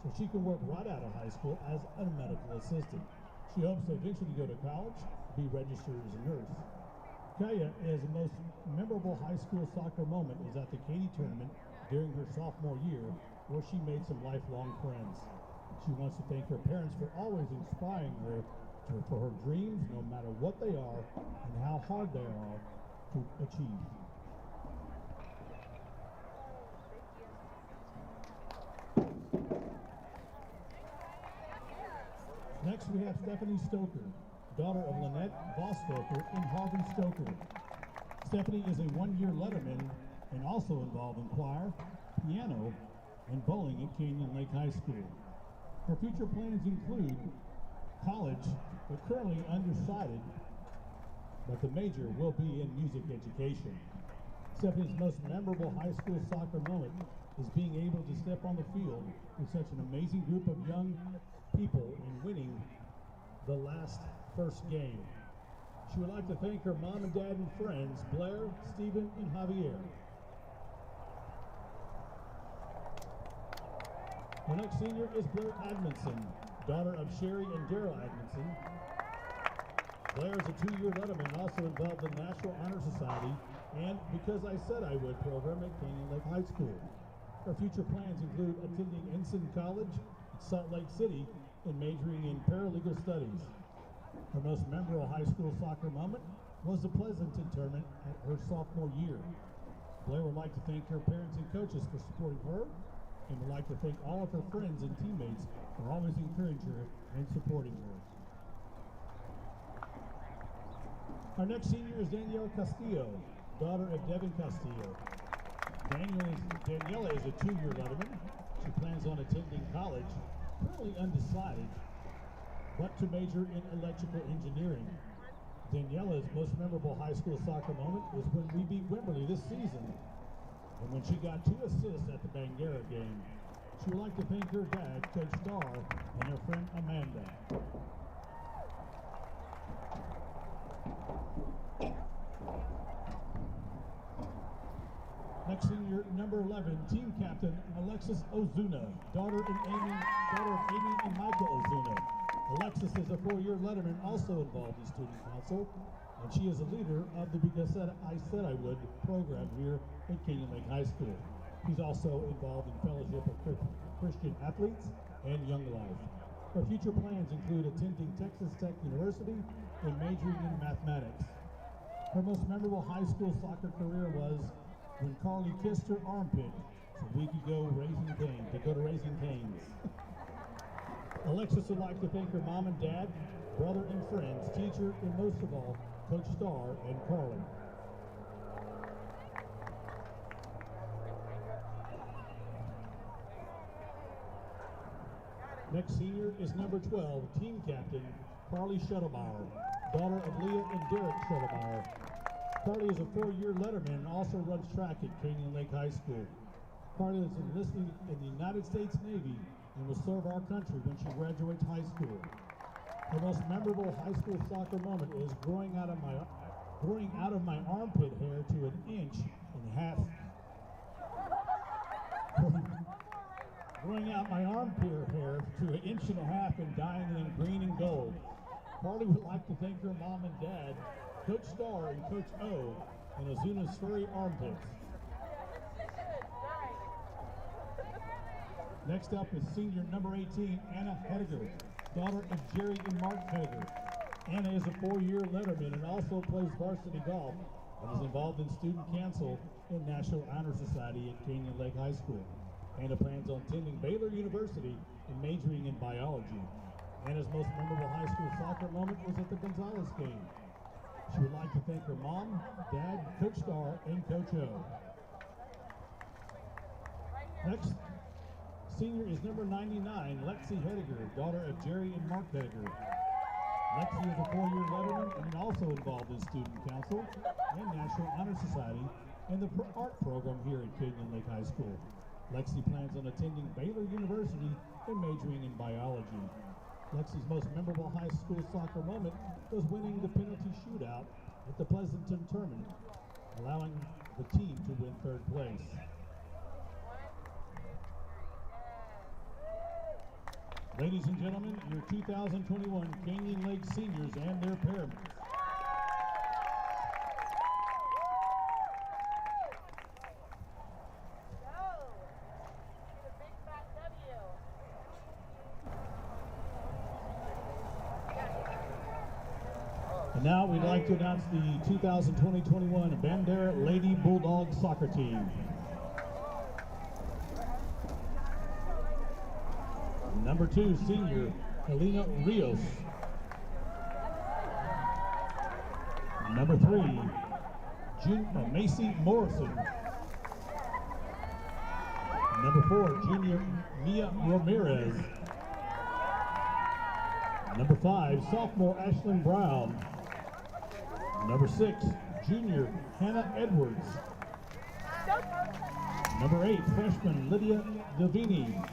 so she can work right out of high school as a medical assistant. She hopes to eventually go to college, be registered as a nurse. Kaya's most memorable high school soccer moment was at the Katy tournament during her sophomore year, where she made some lifelong friends. She wants to thank her parents for always inspiring her for her dreams, no matter what they are and how hard they are to achieve. Next, we have Stephanie Stoker, daughter of Lynette Voss Stoker and Harvey Stoker. Stephanie is a one-year letterman and also involved in choir, piano, and bowling at Canyon Lake High School. Her future plans include college, but currently undecided, but the major will be in music education. Stephanie's most memorable high school soccer moment is being able to step on the field with such an amazing group of young people and winning the first game. She would like to thank her mom and dad and friends, Blair, Stephen, and Javier. The next senior is Blair Admonson, daughter of Sherry and Daryl Admonson. Blair is a two-year letterman, also involved in National Honor Society and Because I Said I Would program at Canyon Lake High School. Her future plans include attending Ensign College in Salt Lake City and majoring in paralegal studies. Her most memorable high school soccer moment was the Pleasanton tournament at her sophomore year. Blair would like to thank her parents and coaches for supporting her, and would like to thank all of her friends and teammates for always encouraging her and supporting her. Our next senior is Danielle Castillo, daughter of Devin Castillo. Daniela is a two-year letterman. She plans on attending college, currently undecided, but to major in electrical engineering. Daniela's most memorable high school soccer moment was when we beat Wimberley this season, and when she got 2 assists at the Bandera game. She would like to thank her dad, Coach Starr, and her friend Amanda. Next senior, number 11, team captain Alexis Ozuna, daughter of Amy and Michael Ozuna. Alexis is a 4-year letterman, also involved in student council, and she is a leader of the Because I Said I Would program here at Canyon Lake High School. She's also involved in Fellowship of Christian Athletes and Young Life. Her future plans include attending Texas Tech University and majoring in mathematics. Her most memorable high school soccer career was when Carly kissed her armpit so we could go to Raising Cane's. Alexis would like to thank her mom and dad, brother and friends, teacher, and most of all, Coach Starr and Carly. Next senior is number 12, team captain Carly Schuttelbauer, daughter of Leah and Derek Schuttelbauer. Carly is a 4-year letterman and also runs track at Canyon Lake High School. Carly is enlisting in the United States Navy and will serve our country when she graduates high school. Her most memorable high school soccer moment is growing out of my armpit hair to 1.5 inches. Growing out my armpit hair to 1.5 inches and dyeing it in green and gold. Carly would like to thank her mom and dad, Coach Starr and Coach O, and Ozuna's furry armpits. Next up is senior number 18, Anna Hediger, daughter of Jerry and Mark Hediger. Anna is a 4-year letterman and also plays varsity golf and is involved in student council in National Honor Society at Canyon Lake High School. Anna plans on attending Baylor University and majoring in biology. Anna's most memorable high school soccer moment was at the Gonzalez game. She would like to thank her mom, dad, Coach Starr, and Coach O. Next senior is number 99, Lexi Hediger, daughter of Jerry and Mark Hediger. Lexi is a 4-year letterman and also involved in student council and National Honor Society and the art program here at Canyon Lake High School. Lexi plans on attending Baylor University and majoring in biology. Lexi's most memorable high school soccer moment was winning the penalty shootout at the Pleasanton tournament, allowing the team to win 3rd place. Ladies and gentlemen, your 2021 Canyon Lake seniors and their parents. And now we'd like to announce the 2020-21 Bandera Lady Bulldogs soccer team. Number 2, senior Helena Rios. Number 3, Macy Morrison. Number 4, junior Mia Ramirez. Number 5, sophomore Ashlyn Brown. Number 6, junior Hannah Edwards. Number 8, freshman Lydia Davini.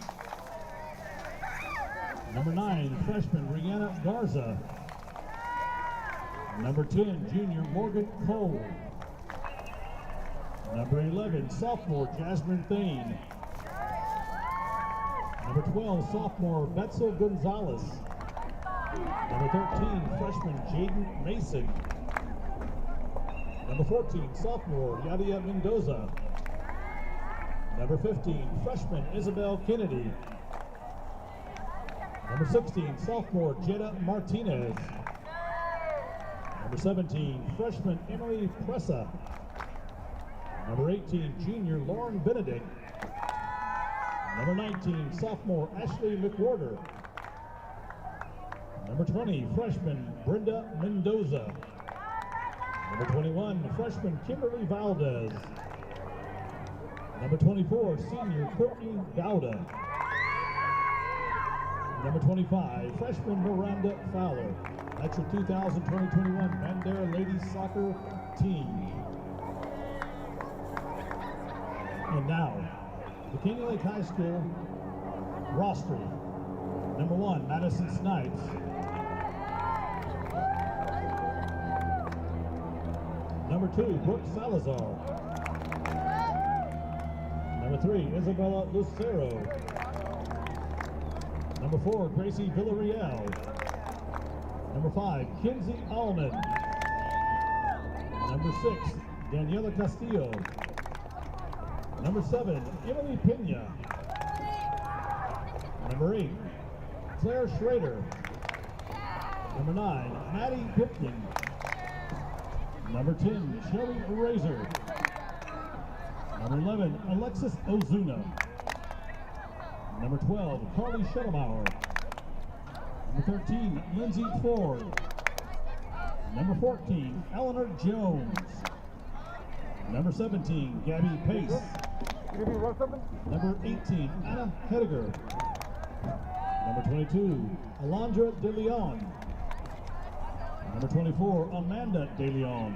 Number 9, freshman Rihanna Garza. Number 10, junior Morgan Cole. Number 11, sophomore Jasmine Thane. Number 12, sophomore Betzel Gonzalez. Number 13, freshman Jaden Mason. Number 14, sophomore Yadia Mendoza. Number 15, freshman Isabel Kennedy. Number 16, sophomore Jetta Martinez. Number 17, freshman Emily Pressa. Number 18, junior Lauren Benedict. Number 19, sophomore Ashley McWhorter. Number 20, freshman Brenda Mendoza. Number 21, freshman Kimberly Valdez. Number 24, senior Courtney Gouda. Number 25, freshman Miranda Fowler. That's your 2020-21 Bandera Ladies Soccer team. And now, the Canyon Lake High School roster. Number 1, Madison Snipes. Number 2, Brooke Salazar. Number 3, Isabella Lucero. Number 4, Gracie Villarreal. Number 5, Kinsey Allman. Number 6, Daniela Castillo. Number 7, Emily Pena. Number 8, Claire Schrader. Number 9, Maddie Pipkin. Number 10, Shelly Razor. Number 11, Alexis Ozuna. Number 12, Carly Schettelmauer. Number 13, Lindsay Ford. Number 14, Eleanor Jones. Number 17, Gabby Pace. Number 18, Anna Hediger. Number 22, Alondra De Leon. Number 24, Amanda De Leon.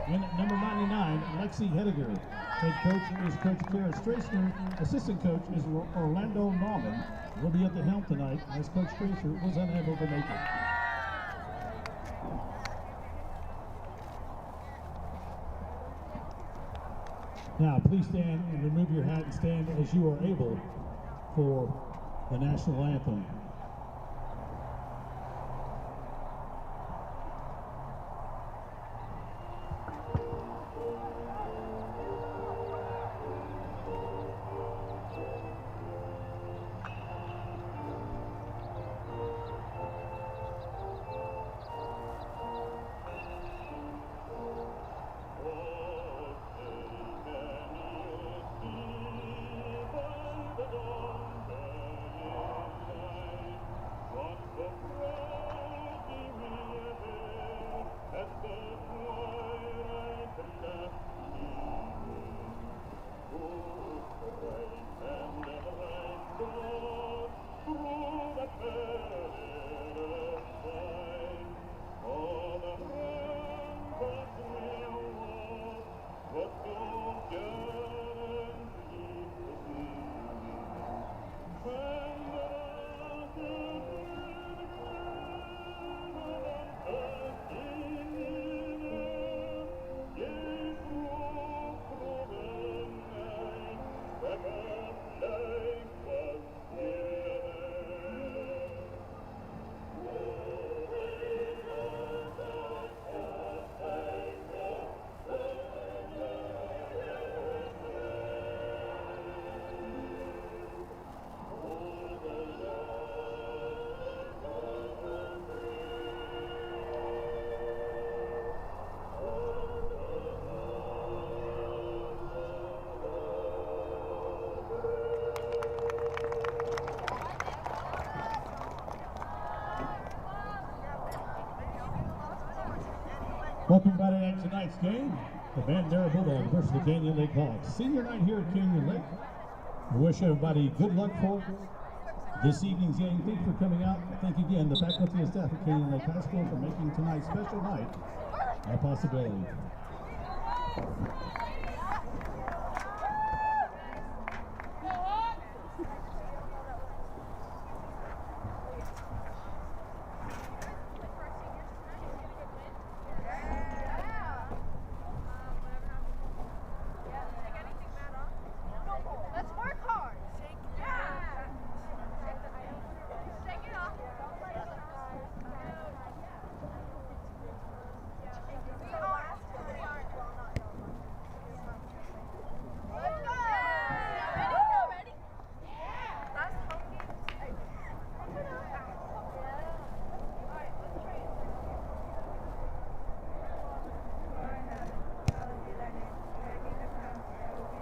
And number 99, Lexi Hediger. Head coach is Coach Kara Strasner. Assistant coach is Orlando Norman. Will be at the helm tonight as Coach Strasner was unable to make it. Now, please stand and remove your hat and stand as you are able for the national anthem. Welcome everybody to tonight's game, the Bandera Bulldogs versus the Canyon Lake Hawks. Senior night here at Canyon Lake. We wish everybody good luck for this evening's game. Thanks for coming out. Thank again the faculty and staff at Canyon Lake High School for making tonight's special night a possibility.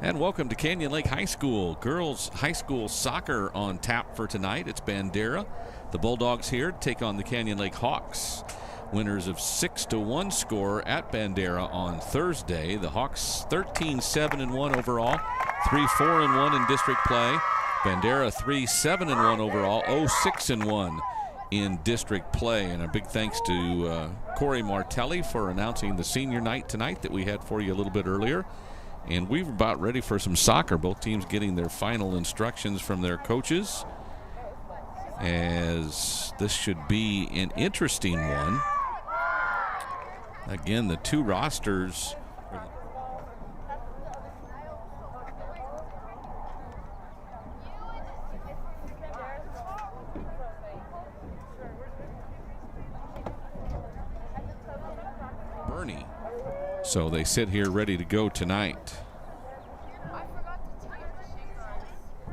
And welcome to Canyon Lake High School. Girls High School soccer on tap for tonight. It's Bandera. The Bulldogs here to take on the Canyon Lake Hawks. Winners of 6-1 score at Bandera on Thursday. The Hawks 13-7-1 overall, 3-4-1 in district play. Bandera 3-7-1 overall, 0-6-1 in district play. And a big thanks to Corey Martelli for announcing the senior night tonight that we had for you a little bit earlier. And we're about ready for some soccer. Both teams getting their final instructions from their coaches, as this should be an interesting one. Again, the two rosters. Bernie. So they sit here ready to go tonight.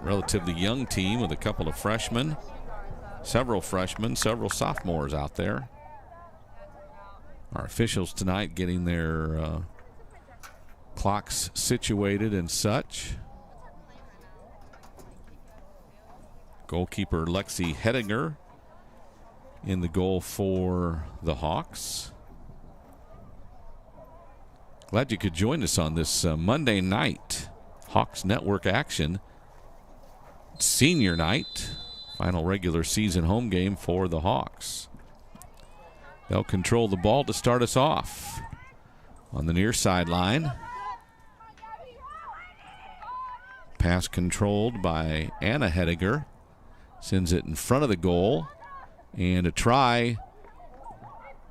Relatively young team with a couple of freshmen, several sophomores out there. Our officials tonight getting their clocks situated and such. Goalkeeper Lexi Hedinger in the goal for the Hawks. Glad you could join us on this Monday night Hawks Network action. Senior night, final regular season home game for the Hawks. They'll control the ball to start us off on the near sideline. Pass controlled by Anna Hediger. Sends it in front of the goal. And a try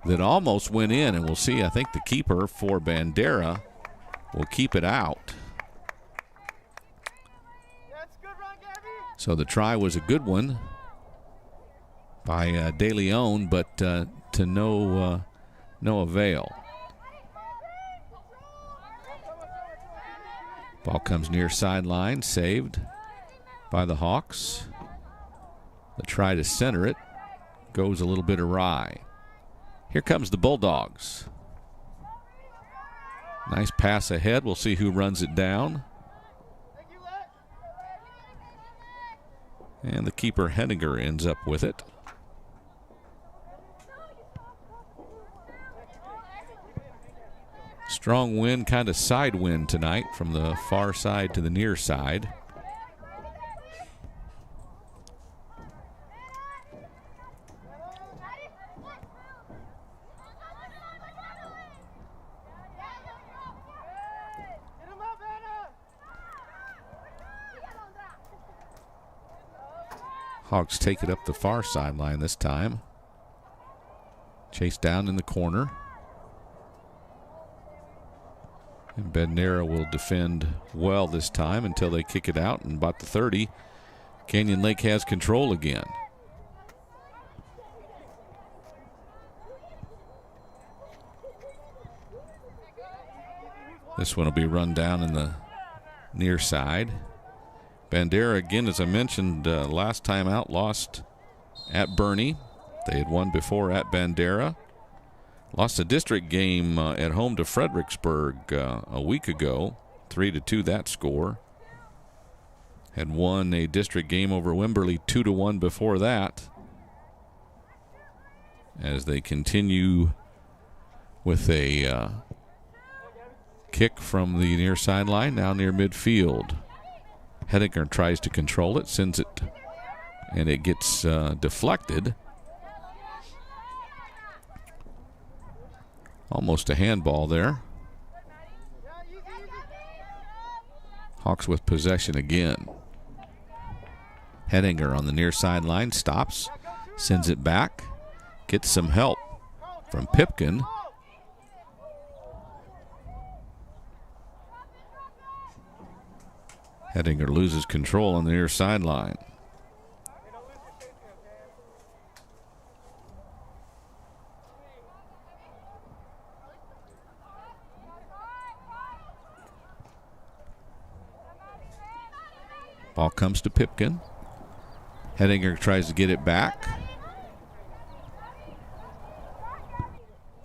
that almost went in, and we'll see. I think the keeper for Bandera will keep it out. So the try was a good one by De Leon, but to no avail. Ball comes near sideline, saved by the Hawks. The try to center it goes a little bit awry. Here comes the Bulldogs. Nice pass ahead. We'll see who runs it down. And the keeper, Henniger, ends up with it. Strong wind, kind of side wind tonight from the far side to the near side. Hawks take it up the far sideline this time. Chased down in the corner. And Bandera will defend well this time until they kick it out. And about the 30, Canyon Lake has control again. This one will be run down in the near side. Bandera, again, as I mentioned last time out, lost at Bernie. They had won before at Bandera. Lost a district game at home to Fredericksburg a week ago, 3-2 that score. Had won a district game over Wimberley 2-1 before that. As they continue with a kick from the near sideline, now near midfield. Hedinger tries to control it, sends it, and it gets deflected. Almost a handball there. Hawks with possession again. Hedinger on the near sideline stops, sends it back, gets some help from Pipkin. Hedinger loses control on the near sideline. Ball comes to Pipkin. Hedinger tries to get it back.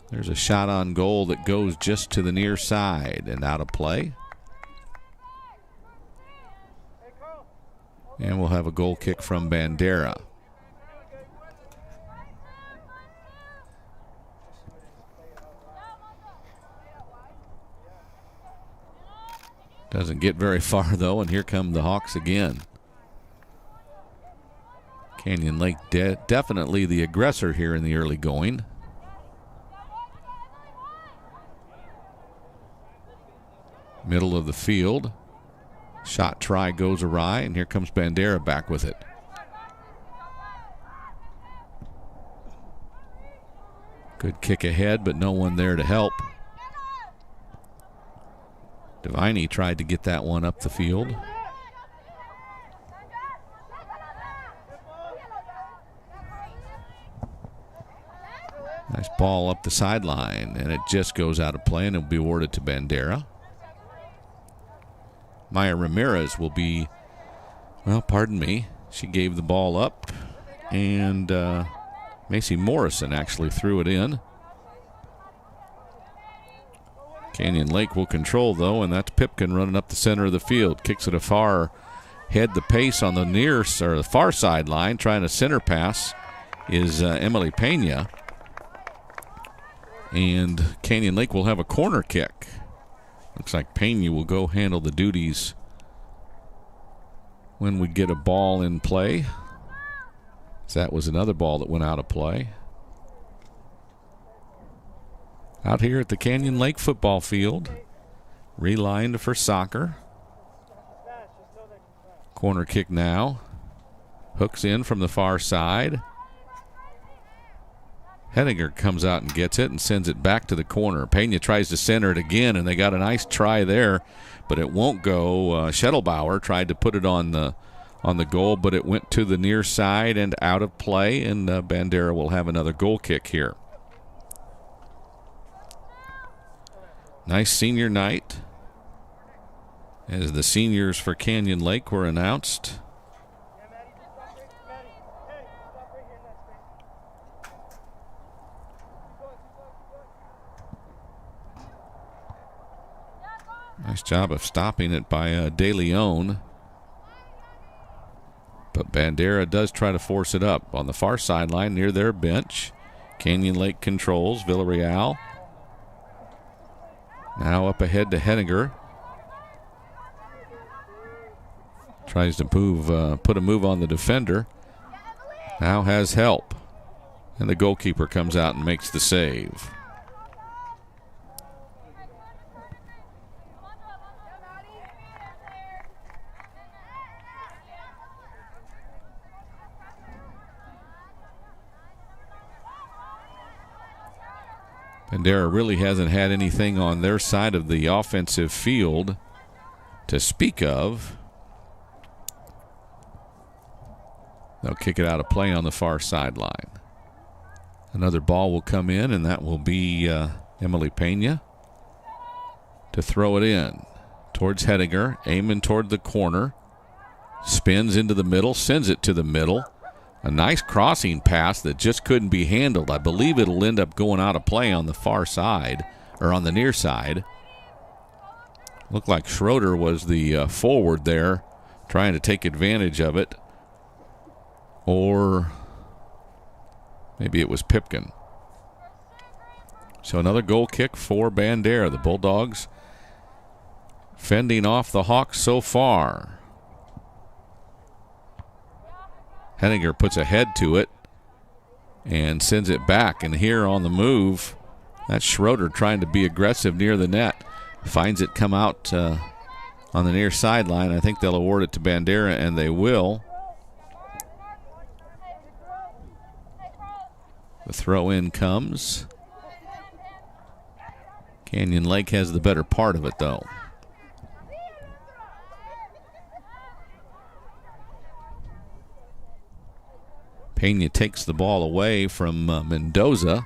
There's a shot on goal that goes just to the near side and out of play. And we'll have a goal kick from Bandera. Doesn't get very far, though, and here come the Hawks again. Canyon Lake definitely the aggressor here in the early going. Middle of the field. Shot try goes awry, and here comes Bandera back with it. Good kick ahead, but no one there to help. Deviney tried to get that one up the field. Nice ball up the sideline, and it just goes out of play, and it'll be awarded to Bandera. Maya Ramirez will be, well, pardon me, she gave the ball up, and Macy Morrison actually threw it in. Canyon Lake will control, though, and that's Pipkin running up the center of the field. Kicks it afar, head the pace on the near or the far sideline. Trying to center pass is Emily Pena. And Canyon Lake will have a corner kick. Looks like Pena will go handle the duties when we get a ball in play. So that was another ball that went out of play. Out here at the Canyon Lake football field, relined for soccer. Corner kick now. Hooks in from the far side. Hedinger comes out and gets it and sends it back to the corner. Pena tries to center it again, and they got a nice try there, but it won't go. Schettelbauer tried to put it on the goal, but it went to the near side and out of play, and Bandera will have another goal kick here. Nice senior night as the seniors for Canyon Lake were announced. Nice job of stopping it by De Leon. But Bandera does try to force it up on the far sideline near their bench. Canyon Lake controls. Villarreal now up ahead to Hedinger. Tries to move, put a move on the defender. Now has help. And the goalkeeper comes out and makes the save. Bandera really hasn't had anything on their side of the offensive field to speak of. They'll kick it out of play on the far sideline. Another ball will come in, and that will be Emily Pena to throw it in towards Hedinger, aiming toward the corner. Spins into the middle, sends it to the middle. A nice crossing pass that just couldn't be handled. I believe it'll end up going out of play on the far side, or on the near side. Looked like Schroeder was the forward there, trying to take advantage of it. Or maybe it was Pipkin. So another goal kick for Bandera. The Bulldogs fending off the Hawks so far. Henninger puts a head to it and sends it back. And here on the move, that's Schroeder trying to be aggressive near the net. Finds it come out on the near sideline. I think they'll award it to Bandera, and they will. The throw in comes. Canyon Lake has the better part of it, though. Pena takes the ball away from Mendoza.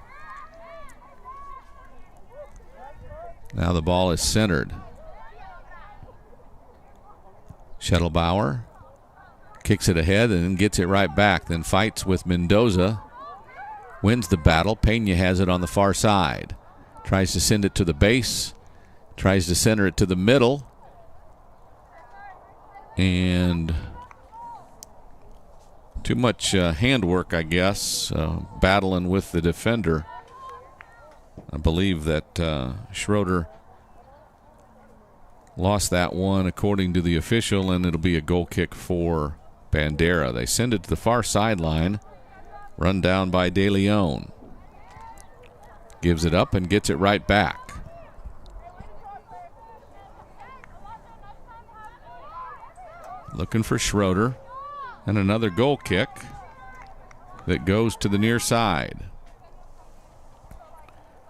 Now the ball is centered. Schettelbauer kicks it ahead and then gets it right back. Then fights with Mendoza. Wins the battle. Pena has it on the far side. Tries to send it to the base. Tries to center it to the middle. And too much handwork, I guess, battling with the defender. I believe that Schroeder lost that one according to the official, and it'll be a goal kick for Bandera. They send it to the far sideline. Run down by De Leon. Gives it up and gets it right back. Looking for Schroeder. And another goal kick that goes to the near side.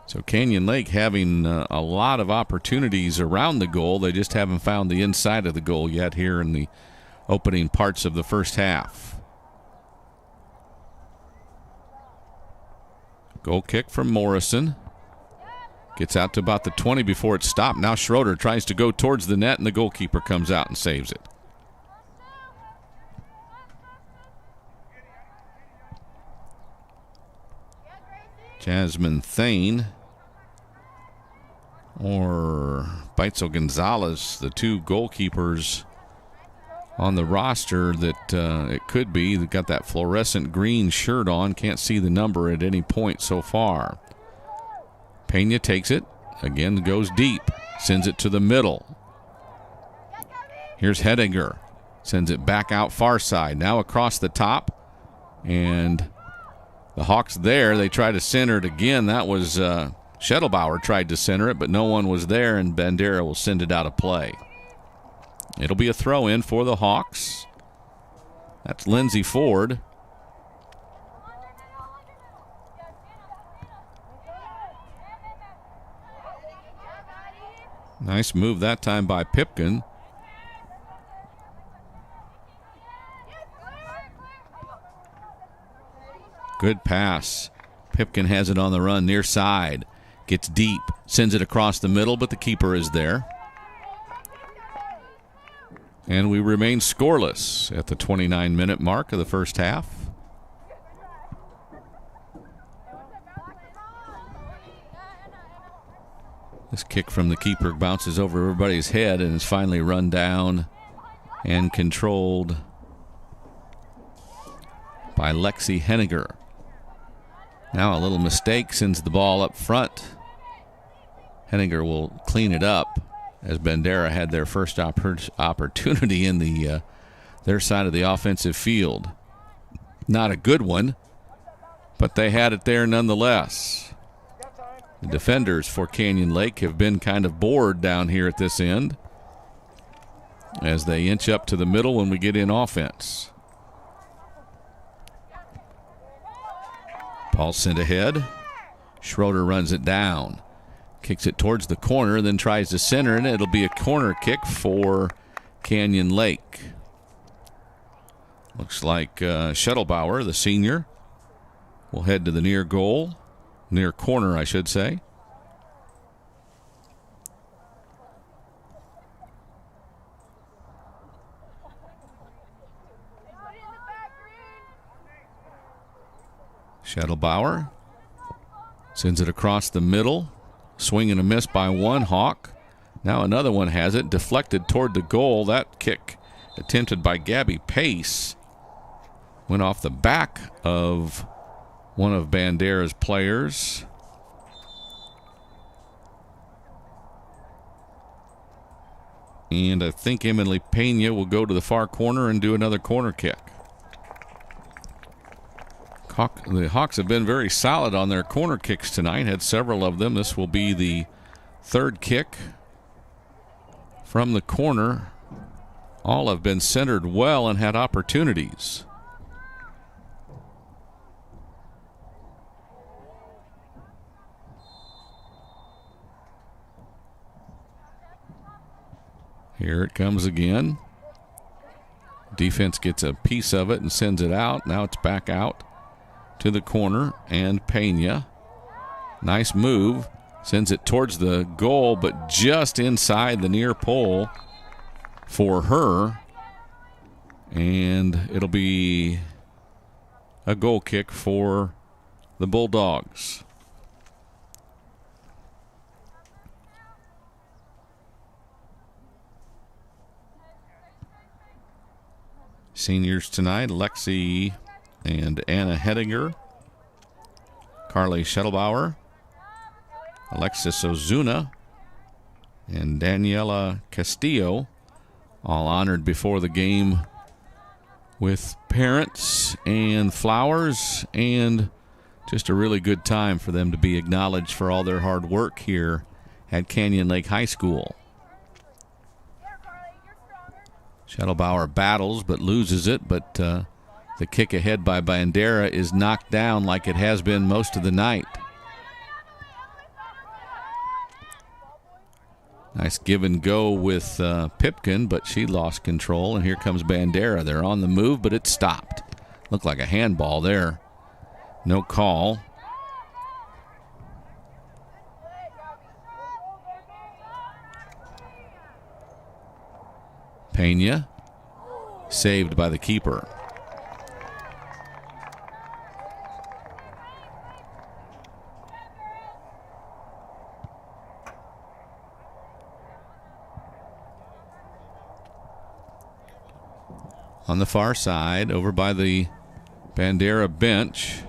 So Canyon Lake having a lot of opportunities around the goal. They just haven't found the inside of the goal yet here in the opening parts of the first half. Goal kick from Morrison. Gets out to about the 20 before it's stopped. Now Schroeder tries to go towards the net, and the goalkeeper comes out and saves it. Jasmine Thane or Beitzel Gonzalez, the two goalkeepers on the roster that it could be. They've got that fluorescent green shirt on. Can't see the number at any point so far. Pena takes it. Again, goes deep. Sends it to the middle. Here's Henninger. Sends it back out far side. Now across the top. And the Hawks there. They try to center it again. That was Schettelbauer tried to center it, but no one was there, and Bandera will send it out of play. It'll be a throw-in for the Hawks. That's Lindsey Ford. Nice move that time by Pipkin. Good pass. Pipkin has it on the run near side. Gets deep. Sends it across the middle, but the keeper is there. And we remain scoreless at the 29-minute mark of the first half. This kick from the keeper bounces over everybody's head and is finally run down and controlled by Lexi Henninger. Now a little mistake, sends the ball up front. Henninger will clean it up as Bandera had their first opportunity in the their side of the offensive field. Not a good one, but they had it there nonetheless. The defenders for Canyon Lake have been kind of bored down here at this end as they inch up to the middle when we get in offense. Ball sent ahead. Schroeder runs it down. Kicks it towards the corner, then tries to center it. It'll be a corner kick for Canyon Lake. Looks like Schettelbauer, the senior, will head to the near goal. Near corner, I should say. Schettelbauer sends it across the middle. Swing and a miss by one Hawk. Now another one has it. Deflected toward the goal. That kick attempted by Gabby Pace went off the back of one of Bandera's players. And I think Emily Pena will go to the far corner and do another corner kick. The Hawks have been very solid on their corner kicks tonight, had several of them. This will be the third kick from the corner. All have been centered well and had opportunities. Here it comes again. Defense gets a piece of it and sends it out. Now it's back out to the corner, and Pena, nice move, sends it towards the goal, but just inside the near pole for her, and it'll be a goal kick for the Bulldogs. Seniors tonight, Lexi and Anna Hedinger, Carly Schettelbauer, Alexis Ozuna, and Daniela Castillo, all honored before the game with parents and flowers, and just a really good time for them to be acknowledged for all their hard work here at Canyon Lake High School. Schettelbauer battles but loses it, but the kick ahead by Bandera is knocked down like it has been most of the night. Nice give and go with Pipkin, but she lost control, and here comes Bandera. They're on the move, but it stopped. Looked like a handball there. No call. Pena, saved by the keeper. On the far side, over by the Bandera bench,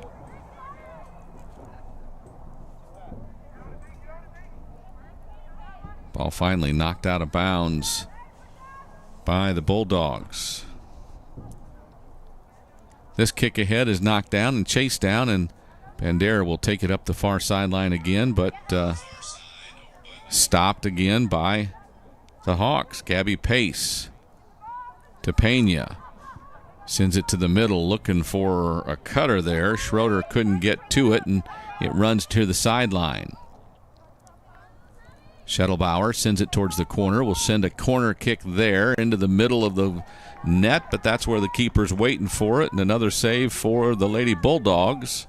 ball finally knocked out of bounds by the Bulldogs. This kick ahead is knocked down and chased down, and Bandera will take it up the far sideline again, but stopped again by the Hawks. Gabby Pace to Pena. Sends it to the middle, looking for a cutter there. Schroeder couldn't get to it, and it runs to the sideline. Schettelbauer sends it towards the corner. Will send a corner kick there into the middle of the net, but that's where the keeper's waiting for it, and another save for the Lady Bulldogs.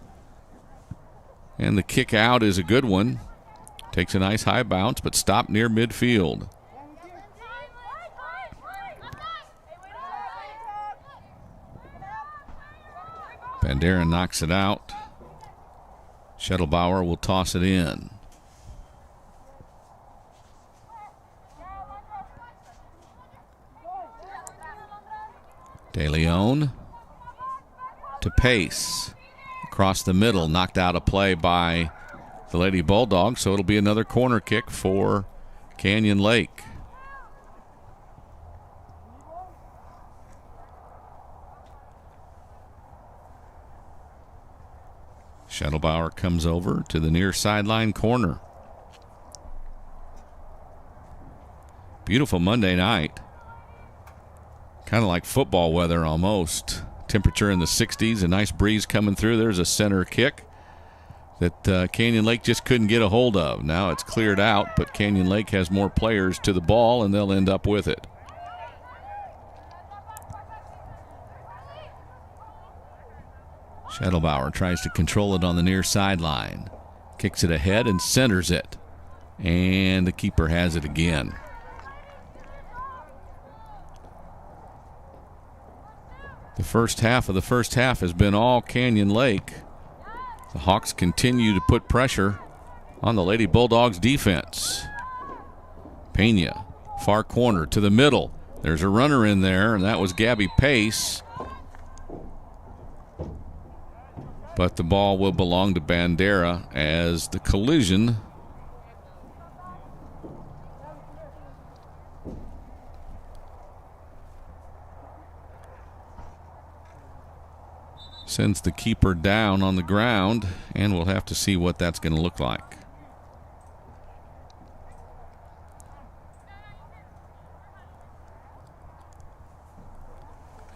And the kick out is a good one. Takes a nice high bounce, but stopped near midfield. Bandera knocks it out. Schettelbauer will toss it in. De Leon to Pace. Across the middle, knocked out a play by the Lady Bulldogs, so it'll be another corner kick for Canyon Lake. Schettelbauer comes over to the near sideline corner. Beautiful Monday night. Kind of like football weather almost. Temperature in the 60s, a nice breeze coming through. There's a center kick that Canyon Lake just couldn't get a hold of. Now it's cleared out, but Canyon Lake has more players to the ball, and they'll end up with it. Schettelbauer tries to control it on the near sideline. Kicks it ahead and centers it. And the keeper has it again. The first half of the first half has been all Canyon Lake. The Hawks continue to put pressure on the Lady Bulldogs defense. Pena, far corner to the middle. There's a runner in there, and that was Gabby Pace. But the ball will belong to Bandera as the collision Sends the keeper down on the ground, and we'll have to see what that's going to look like.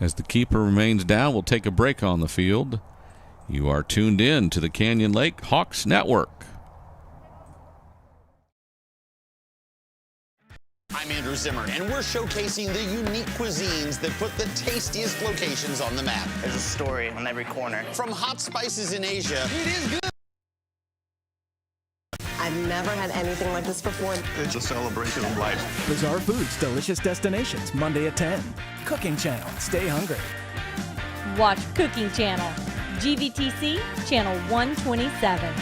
As the keeper remains down, we'll take a break on the field. You are tuned in to the Canyon Lake Hawks Network. I'm Andrew Zimmer, and we're showcasing the unique cuisines that put the tastiest locations on the map. There's a story on every corner. From hot spices in Asia, it is good. I've never had anything like this before. It's a celebration of life. Bizarre Foods, Delicious Destinations, Monday at 10. Cooking Channel, stay hungry. Watch Cooking Channel, GVTC, Channel 127.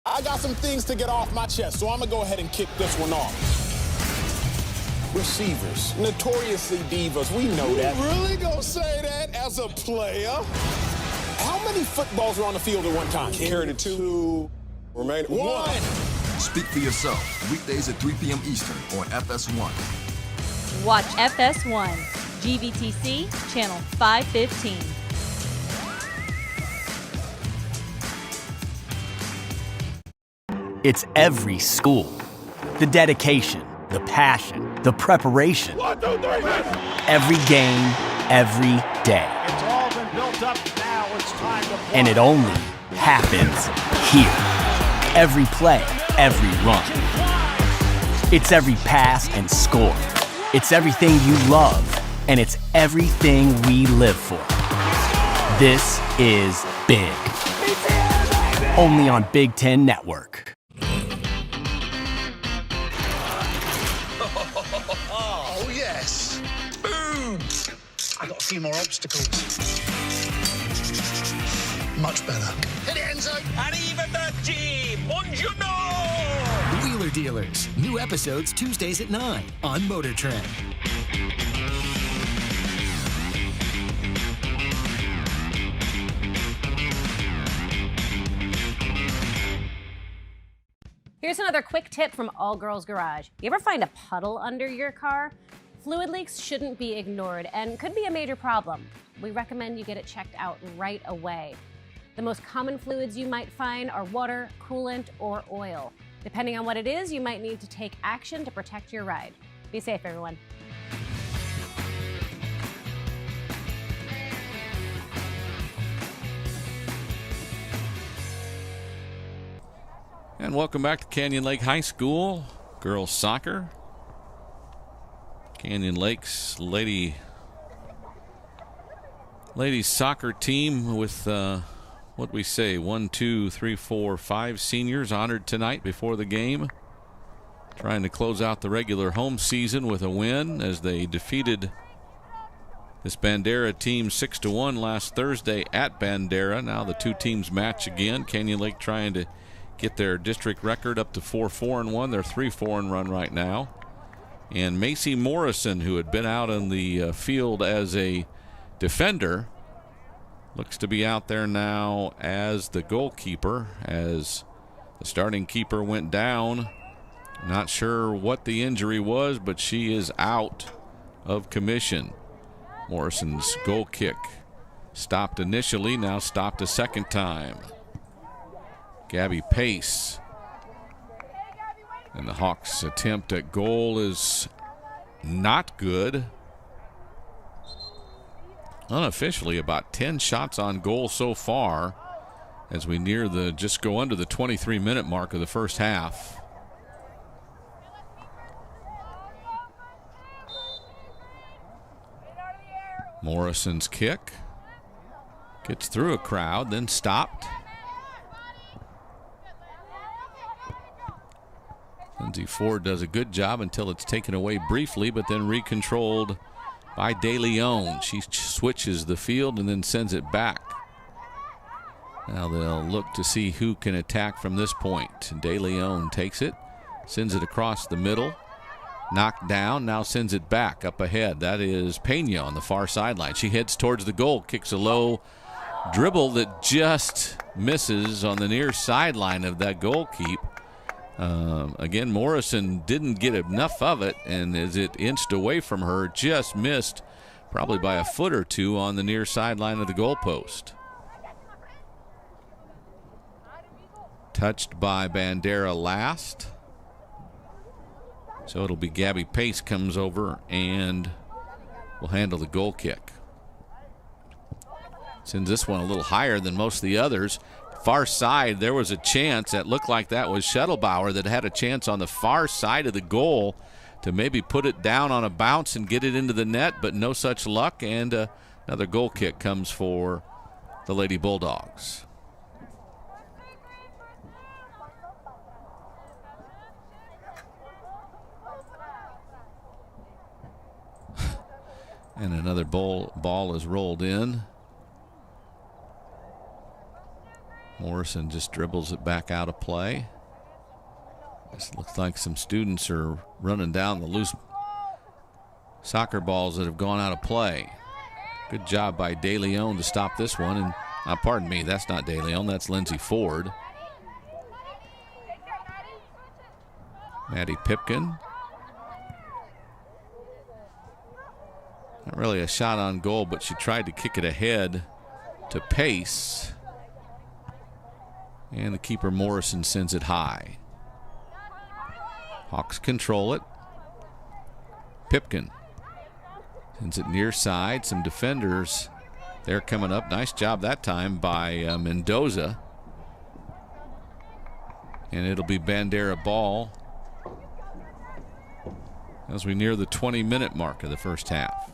I got some things to get off my chest, so I'm going to go ahead and kick this one off. Receivers, notoriously divas, we know that. You really going to say that as a player? How many footballs are on the field at one time? Carry the two. Remain one. Speak for yourself. Weekdays at 3 p.m. Eastern on FS1. Watch FS1, GVTC, Channel 515. It's every school. The dedication, the passion, the preparation. 1, 2, 3, every game, every day. It's all been built up. Now it's time to play. And it only happens here. Every play, every run. It's every pass and score. It's everything you love, and it's everything we live for. This is big. Only on Big Ten Network. Oh, yes. Boom. I got a few more obstacles. Much better. Hit it, Enzo. Arrivederci. Buongiorno. Wheeler Dealers. New episodes Tuesdays at 9 on Motor Trend. Here's another quick tip from All Girls Garage. You ever find a puddle under your car? Fluid leaks shouldn't be ignored and could be a major problem. We recommend you get it checked out right away. The most common fluids you might find are water, coolant, or oil. Depending on what it is, you might need to take action to protect your ride. Be safe, everyone. And welcome back to Canyon Lake High School girls soccer. Canyon Lake's ladies soccer team with what we say 1, 2, 3, 4, 5 seniors honored tonight before the game, trying to close out the regular home season with a win as they defeated this Bandera team 6-1 last Thursday at Bandera. Now the two teams match again. Canyon Lake trying to get their district record up to 4-4-1. They're 3-4-1 right now. And Macy Morrison, who had been out on the field as a defender, looks to be out there now as the goalkeeper, as the starting keeper went down. Not sure what the injury was, but she is out of commission. Morrison's goal kick stopped initially, now stopped a second time. Gabby Pace. And the Hawks' attempt at goal is not good. Unofficially, about 10 shots on goal so far as we near the just go under the 23-minute mark of the first half. Morrison's kick gets through a crowd, then stopped. Lindsay Ford does a good job until it's taken away briefly, but then recontrolled by De Leon. She switches the field and then sends it back. Now they'll look to see who can attack from this point. De Leon takes it, sends it across the middle, knocked down, now sends it back up ahead. That is Pena on the far sideline. She heads towards the goal, kicks a low dribble that just misses on the near sideline of that goal keep. Again, Morrison didn't get enough of it, and as it inched away from her, just missed probably by a foot or two on the near sideline of the goalpost. Touched by Bandera last. So it'll be Gabby Pace comes over and will handle the goal kick. Sends this one a little higher than most of the others. Far side, there was a chance. That looked like that was Schettelbauer that had a chance on the far side of the goal to maybe put it down on a bounce and get it into the net, but no such luck, and another goal kick comes for the Lady Bulldogs. And another ball is rolled in. Morrison just dribbles it back out of play. This looks like some students are running down the loose soccer balls that have gone out of play. Good job by De Leon to stop this one. And pardon me, that's not De Leon, that's Lindsay Ford. Maddie Pipkin. Not really a shot on goal, but she tried to kick it ahead to Pace. And the keeper Morrison sends it high. Hawks control it. Pipkin sends it near side. Some defenders, they're coming up. Nice job that time by Mendoza. And it'll be Bandera ball as we near the 20-minute mark of the first half.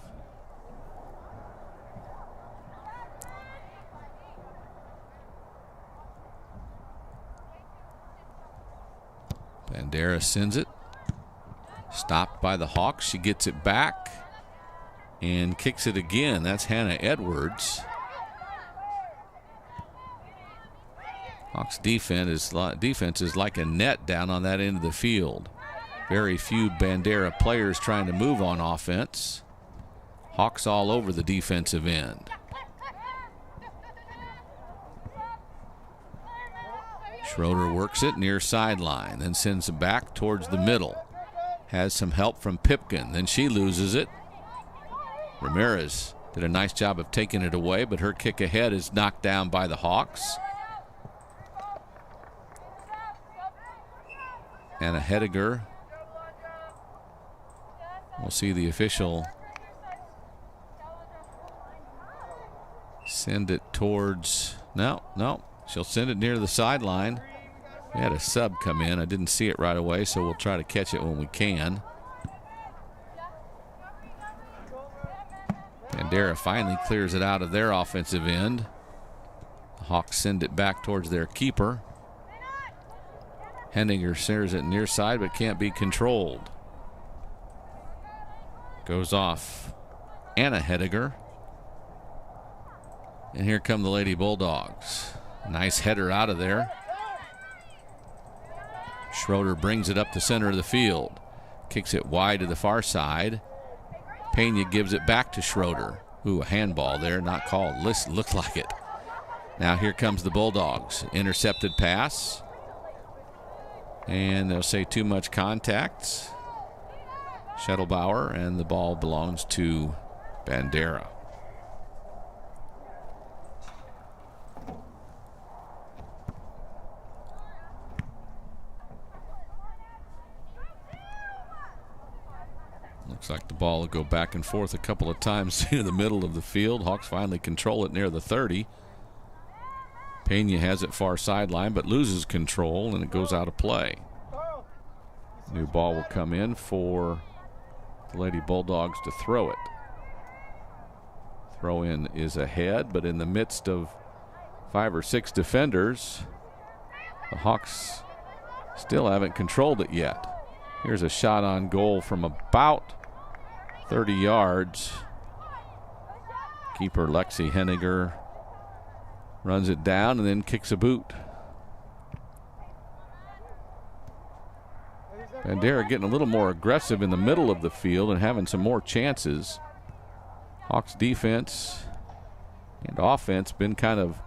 Bandera sends it. Stopped by the Hawks. She gets it back and kicks it again. That's Hannah Edwards. Hawks defense is like a net down on that end of the field. Very few Bandera players trying to move on offense. Hawks all over the defensive end. Schroeder works it near sideline, then sends it back towards the middle. Has some help from Pipkin, then she loses it. Ramirez did a nice job of taking it away, but her kick ahead is knocked down by the Hawks. Anna Hediger. We'll see the official send it towards, no, she'll send it near the sideline. We had a sub come in. I didn't see it right away, so we'll try to catch it when we can. Bandera finally clears it out of their offensive end. The Hawks send it back towards their keeper. Henninger sends it near side, but can't be controlled. Goes off Anna Hediger. And here come the Lady Bulldogs. Nice header out of there. Schroeder brings it up the center of the field. Kicks it wide to the far side. Pena gives it back to Schroeder. Ooh, a handball there, not called. Looked like it. Now here comes the Bulldogs. Intercepted pass. And they'll say too much contact. Schettelbauer, and the ball belongs to Bandera. Looks like the ball will go back and forth a couple of times in the middle of the field. Hawks finally control it near the 30. Pena has it far sideline, but loses control, and it goes out of play. New ball will come in for the Lady Bulldogs to throw it. Throw in is ahead, but in the midst of 5 or 6 defenders, the Hawks still haven't controlled it yet. Here's a shot on goal from about 30 yards. Keeper Lexi Henninger runs it down and then kicks a boot. Bandera getting a little more aggressive in the middle of the field and having some more chances. Hawks defense and offense been kind of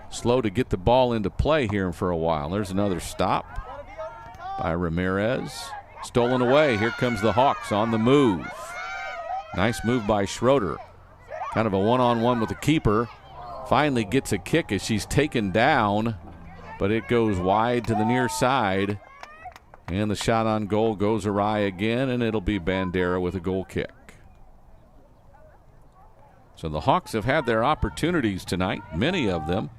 slow to get the ball into play here for a while. There's another stop by Ramirez. Stolen away. Here comes the Hawks on the move. Nice move by Schroeder. kind of a one-on-one with the keeper. Finally gets a kick as she's taken down, but it goes wide to the near side. And the shot on goal goes awry again, and it'll be Bandera with a goal kick. So the Hawks have had their opportunities tonight, many of them.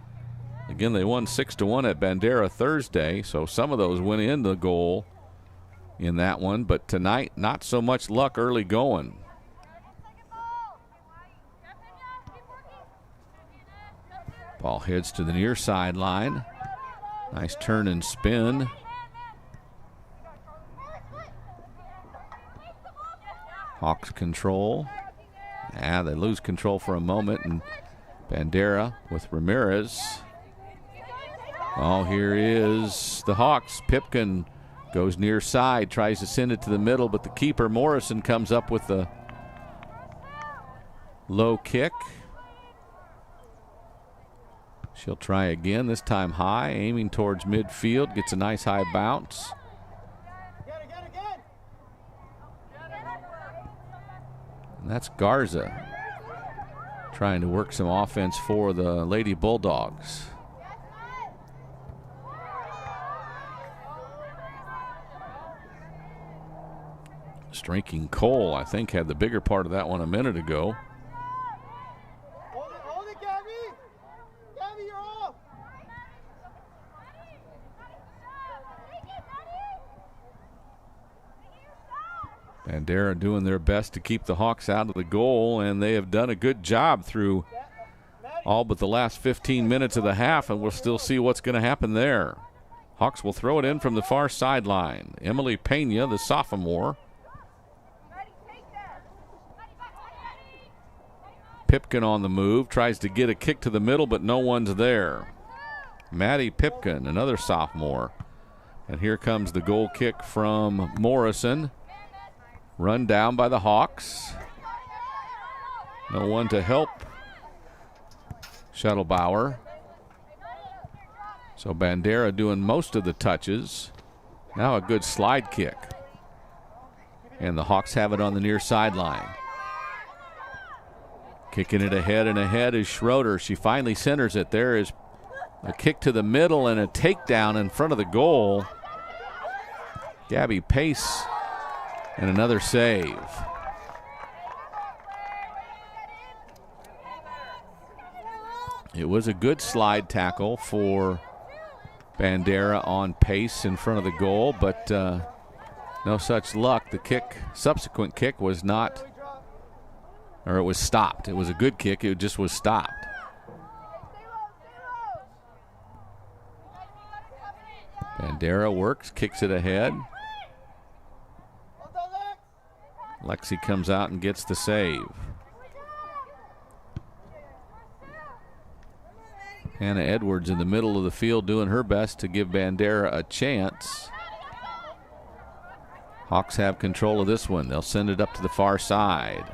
Again, they won 6-1 at Bandera Thursday, so some of those went in the goal in that one. But tonight, not so much luck early going. Ball heads to the near sideline. Nice turn and spin. Hawks control. They lose control for a moment, and Bandera with Ramirez. Oh, here is the Hawks. Pipkin goes near side, tries to send it to the middle, but the keeper, Morrison, comes up with the low kick. She'll try again, this time high, aiming towards midfield, gets a nice high bounce. And that's Garza trying to work some offense for the Lady Bulldogs. Striking Cole, I think, had the bigger part of that one a minute ago. Hold it, Gabby! Gabby, you're off! Bandera doing their best to keep the Hawks out of the goal, and they have done a good job through all but the last 15 minutes of the half, and we'll still see what's going to happen there. Hawks will throw it in from the far sideline. Emily Pena, the sophomore. Pipkin on the move, tries to get a kick to the middle, but no one's there. Maddie Pipkin, another sophomore. And here comes the goal kick from Morrison. Run down by the Hawks. No one to help Shuttlebauer. So Bandera doing most of the touches. Now a good slide kick. And the Hawks have it on the near sideline. Kicking it ahead and ahead is Schroeder. She finally centers it. There is a kick to the middle and a takedown in front of the goal. Gabby Pace and another save. It was a good slide tackle for Bandera on Pace in front of the goal, but no such luck. The subsequent kick was not, or it was stopped. It was a good kick, it just was stopped. Bandera works, kicks it ahead. Lexi comes out and gets the save. Hannah Edwards in the middle of the field doing her best to give Bandera a chance. Hawks have control of this one. They'll send it up to the far side.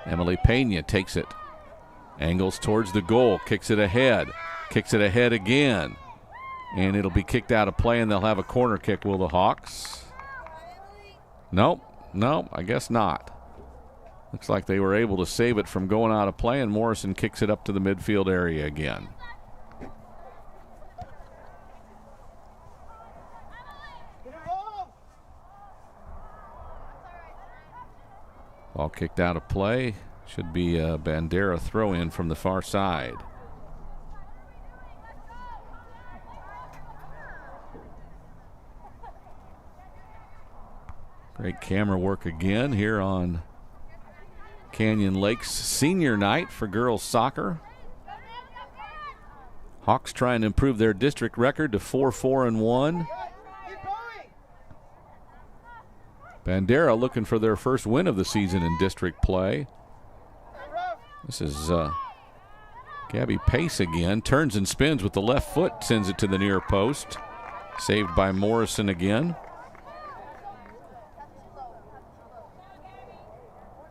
Emily Pena takes it. Angles towards the goal. Kicks it ahead. Kicks it ahead again. And it'll be kicked out of play, and they'll have a corner kick, will the Hawks? Nope. No, I guess not. Looks like they were able to save it from going out of play, and Morrison kicks it up to the midfield area again. Ball kicked out of play. Should be a Bandera throw-in from the far side. Great camera work again here on Canyon Lakes senior night for girls soccer. Hawks trying to improve their district record to 4-4-1. Bandera looking for their first win of the season in district play. This is Gabby Pace again. Turns and spins with the left foot, sends it to the near post. Saved by Morrison again.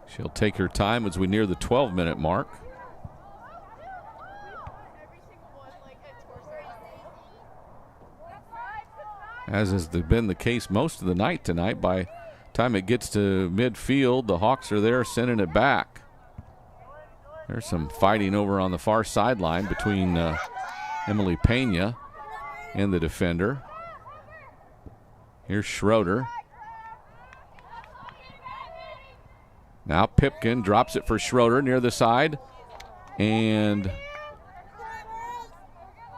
She'll take her time as we near the 12-minute mark. As has been the case most of the night tonight, by the time it gets to midfield, the Hawks are there sending it back. There's some fighting over on the far sideline between Emily Pena and the defender. Here's Schroeder. Now Pipkin drops it for Schroeder near the side and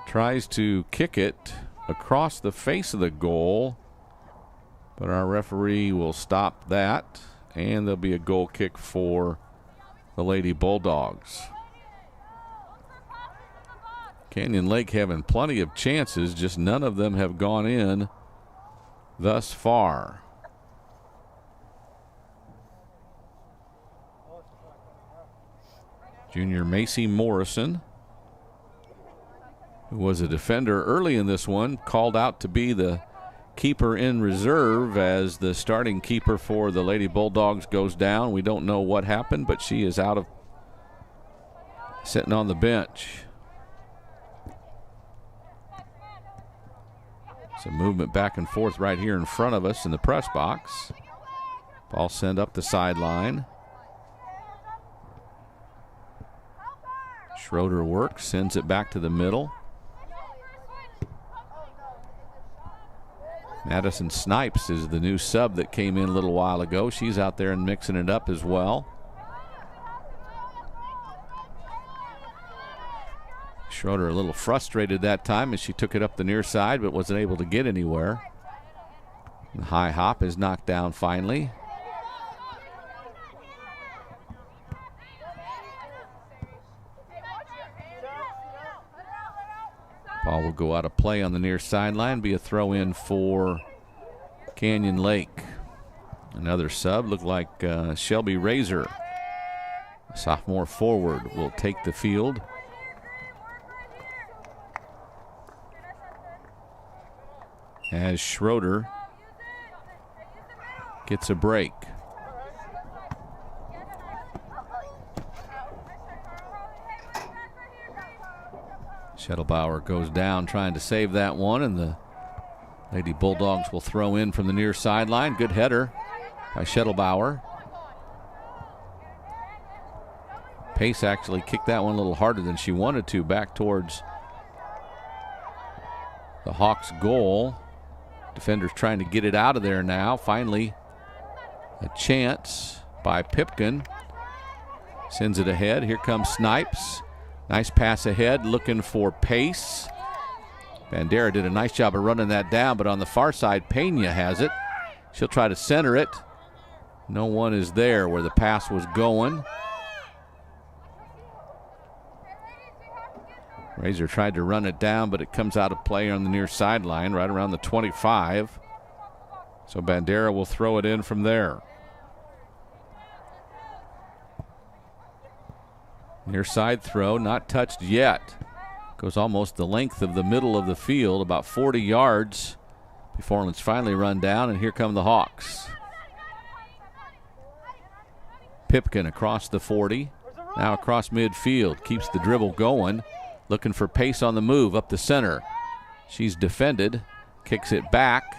tries to kick it across the face of the goal, but our referee will stop that, and there'll be a goal kick for the Lady Bulldogs. Canyon Lake having plenty of chances, just none of them have gone in thus far. Junior Macy Morrison, who was a defender early in this one, called out to be the keeper in reserve as the starting keeper for the Lady Bulldogs goes down. We don't know what happened, but she is out of sitting on the bench. Some movement back and forth right here in front of us in the press box. Ball sent up the sideline. Schroeder works, sends it back to the middle. Madison Snipes is the new sub that came in a little while ago. She's out there and mixing it up as well. Schroeder a little frustrated that time as she took it up the near side but wasn't able to get anywhere. The high hop is knocked down finally. Ball will go out of play on the near sideline, be a throw in for Canyon Lake. Another sub, looked like Shelby Razor, a sophomore forward, will take the field. As Schroeder gets a break. Schettelbauer goes down trying to save that one, and the Lady Bulldogs will throw in from the near sideline. Good header by Schettelbauer. Pace actually kicked that one a little harder than she wanted to, back towards the Hawks' goal. Defenders trying to get it out of there now. Finally, a chance by Pipkin. Sends it ahead. Here comes Snipes. Nice pass ahead, looking for pace. Bandera did a nice job of running that down, but on the far side, Pena has it. She'll try to center it. No one is there where the pass was going. Razor tried to run it down, but it comes out of play on the near sideline, right around the 25. So Bandera will throw it in from there. Near side throw, not touched yet. Goes almost the length of the middle of the field, about 40 yards before it's finally run down, and here come the Hawks. Pipkin across the 40, now across midfield, keeps the dribble going, looking for pace on the move up the center. She's defended, kicks it back,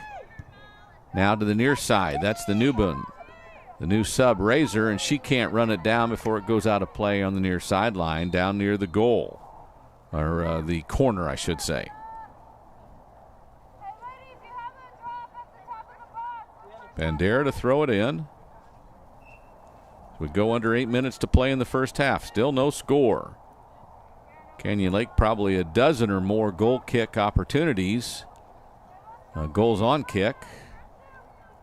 now to the near side. That's the new sub, Razor, and she can't run it down before it goes out of play on the near sideline, down near the goal, or the corner, I should say. Bandera to throw it in. We go under 8 minutes to play in the first half. Still no score. Canyon Lake probably a dozen or more goal kick opportunities, goals on kick,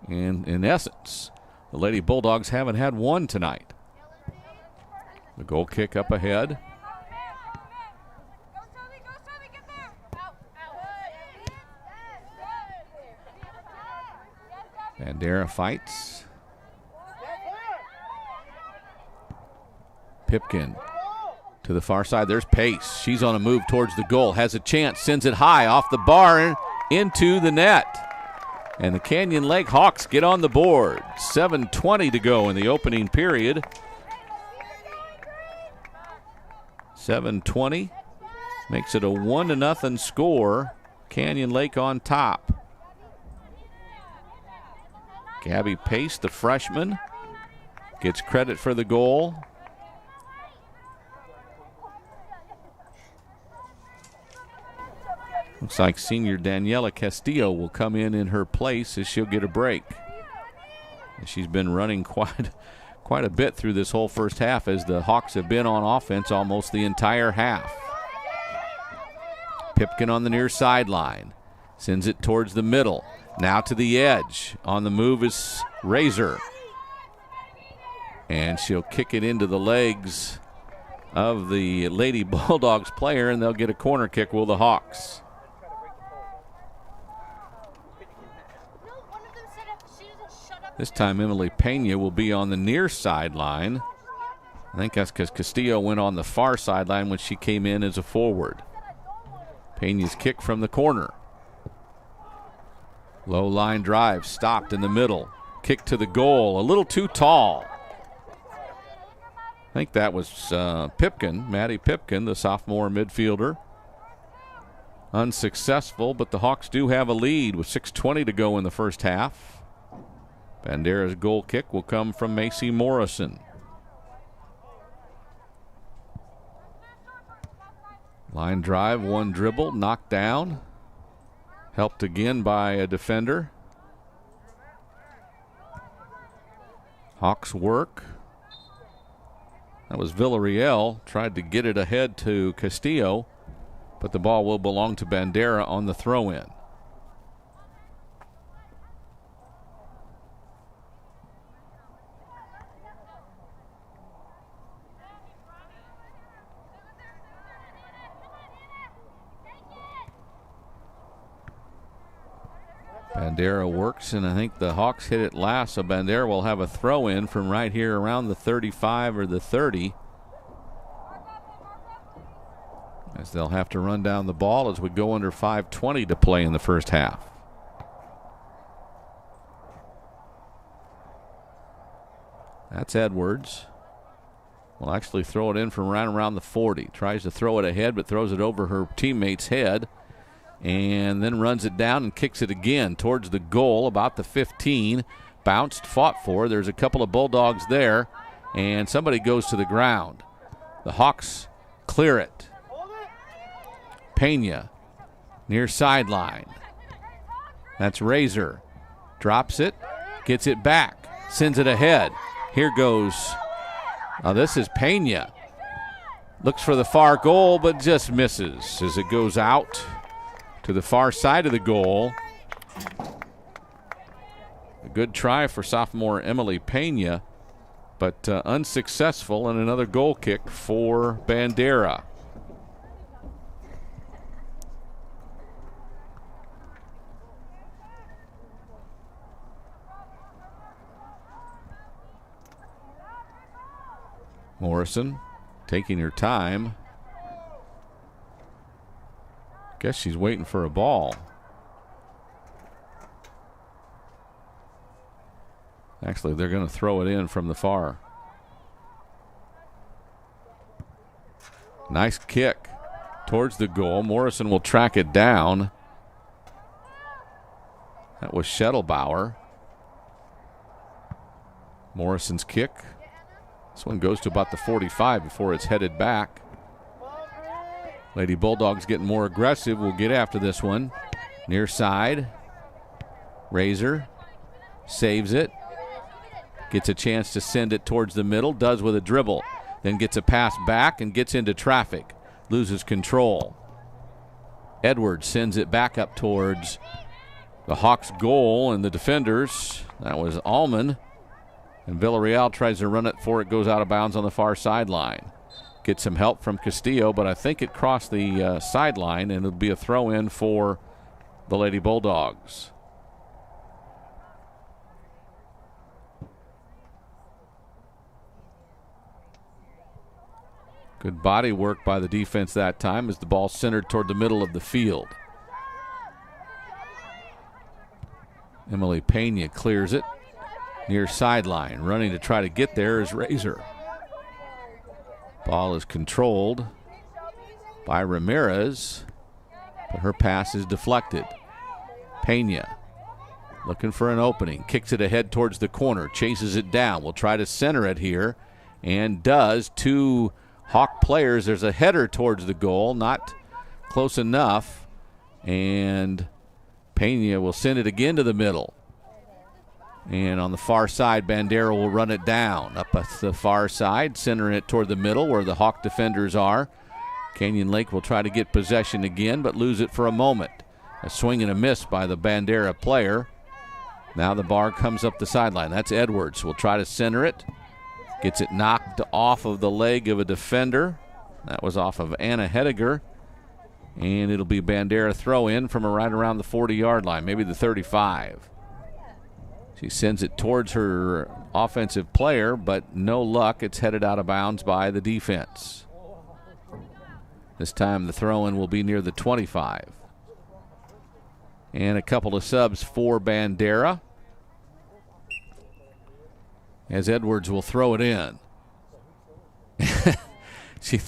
and in essence, the Lady Bulldogs haven't had one tonight. The goal kick up ahead. Bandera fights. Pipkin to the far side. There's Pace. She's on a move towards the goal. Has a chance. Sends it high off the bar and into the net. And the Canyon Lake Hawks get on the board. 7:20 to go in the opening period. 7:20 makes it a 1-0 score. Canyon Lake on top. Gabby Pace, the freshman, gets credit for the goal. Looks like senior Daniela Castillo will come in her place as she'll get a break. And she's been running quite a bit through this whole first half as the Hawks have been on offense almost the entire half. Pipkin on the near sideline. Sends it towards the middle. Now to the edge. On the move is Razor. And she'll kick it into the legs of the Lady Bulldogs player, and they'll get a corner kick, will the Hawks. This time Emily Pena will be on the near sideline. I think that's because Castillo went on the far sideline when she came in as a forward. Pena's kick from the corner. Low line drive, stopped in the middle. Kick to the goal, a little too tall. I think that was Pipkin, Maddie Pipkin, the sophomore midfielder. Unsuccessful, but the Hawks do have a lead with 6:20 to go in the first half. Bandera's goal kick will come from Macy Morrison. Line drive, one dribble, knocked down. Helped again by a defender. Hawks work. That was Villarreal. Tried to get it ahead to Castillo, but the ball will belong to Bandera on the throw-in. Bandera works, and I think the Hawks hit it last, so Bandera will have a throw-in from right here around the 35 or the 30. As they'll have to run down the ball as we go under 5:20 to play in the first half. That's Edwards. Will actually throw it in from right around the 40. Tries to throw it ahead, but throws it over her teammate's head. And then runs it down and kicks it again towards the goal, about the 15. Bounced, fought for. There's a couple of Bulldogs there, and somebody goes to the ground. The Hawks clear it. Pena, near sideline. That's Razor. Drops it, gets it back, sends it ahead. Here goes. This is Pena. Looks for the far goal, but just misses as it goes out to the far side of the goal. A good try for sophomore Emily Pena, but unsuccessful, and another goal kick for Bandera. Morrison taking her time. Guess she's waiting for a ball. Actually, they're going to throw it in from the far. Nice kick towards the goal. Morrison will track it down. That was Schettelbauer. Morrison's kick. This one goes to about the 45 before it's headed back. Lady Bulldogs getting more aggressive. We'll get after this one. Near side. Razor saves it. Gets a chance to send it towards the middle. Does with a dribble. Then gets a pass back and gets into traffic. Loses control. Edwards sends it back up towards the Hawks' goal and the defenders. That was Allman. And Villarreal tries to run it before it goes out of bounds on the far sideline. Get some help from Castillo, but I think it crossed the sideline, and it'll be a throw-in for the Lady Bulldogs. Good body work by the defense that time as the ball centered toward the middle of the field. Emily Pena clears it. Near sideline. Running to try to get there is Razor. Ball is controlled by Ramirez, but her pass is deflected. Pena looking for an opening. Kicks it ahead towards the corner. Chases it down. Will try to center it here and does. Two Hawk players. There's a header towards the goal. Not close enough. And Pena will send it again to the middle. And on the far side, Bandera will run it down. Up at the far side, centering it toward the middle where the Hawk defenders are. Canyon Lake will try to get possession again, but lose it for a moment. A swing and a miss by the Bandera player. Now the bar comes up the sideline. That's Edwards. Will try to center it. Gets it knocked off of the leg of a defender. That was off of Anna Hediger. And it'll be Bandera throw in from right around the 40-yard line, maybe the 35. She sends it towards her offensive player, but no luck. It's headed out of bounds by the defense. This time the throw-in will be near the 25. And a couple of subs for Bandera, as Edwards will throw it in. She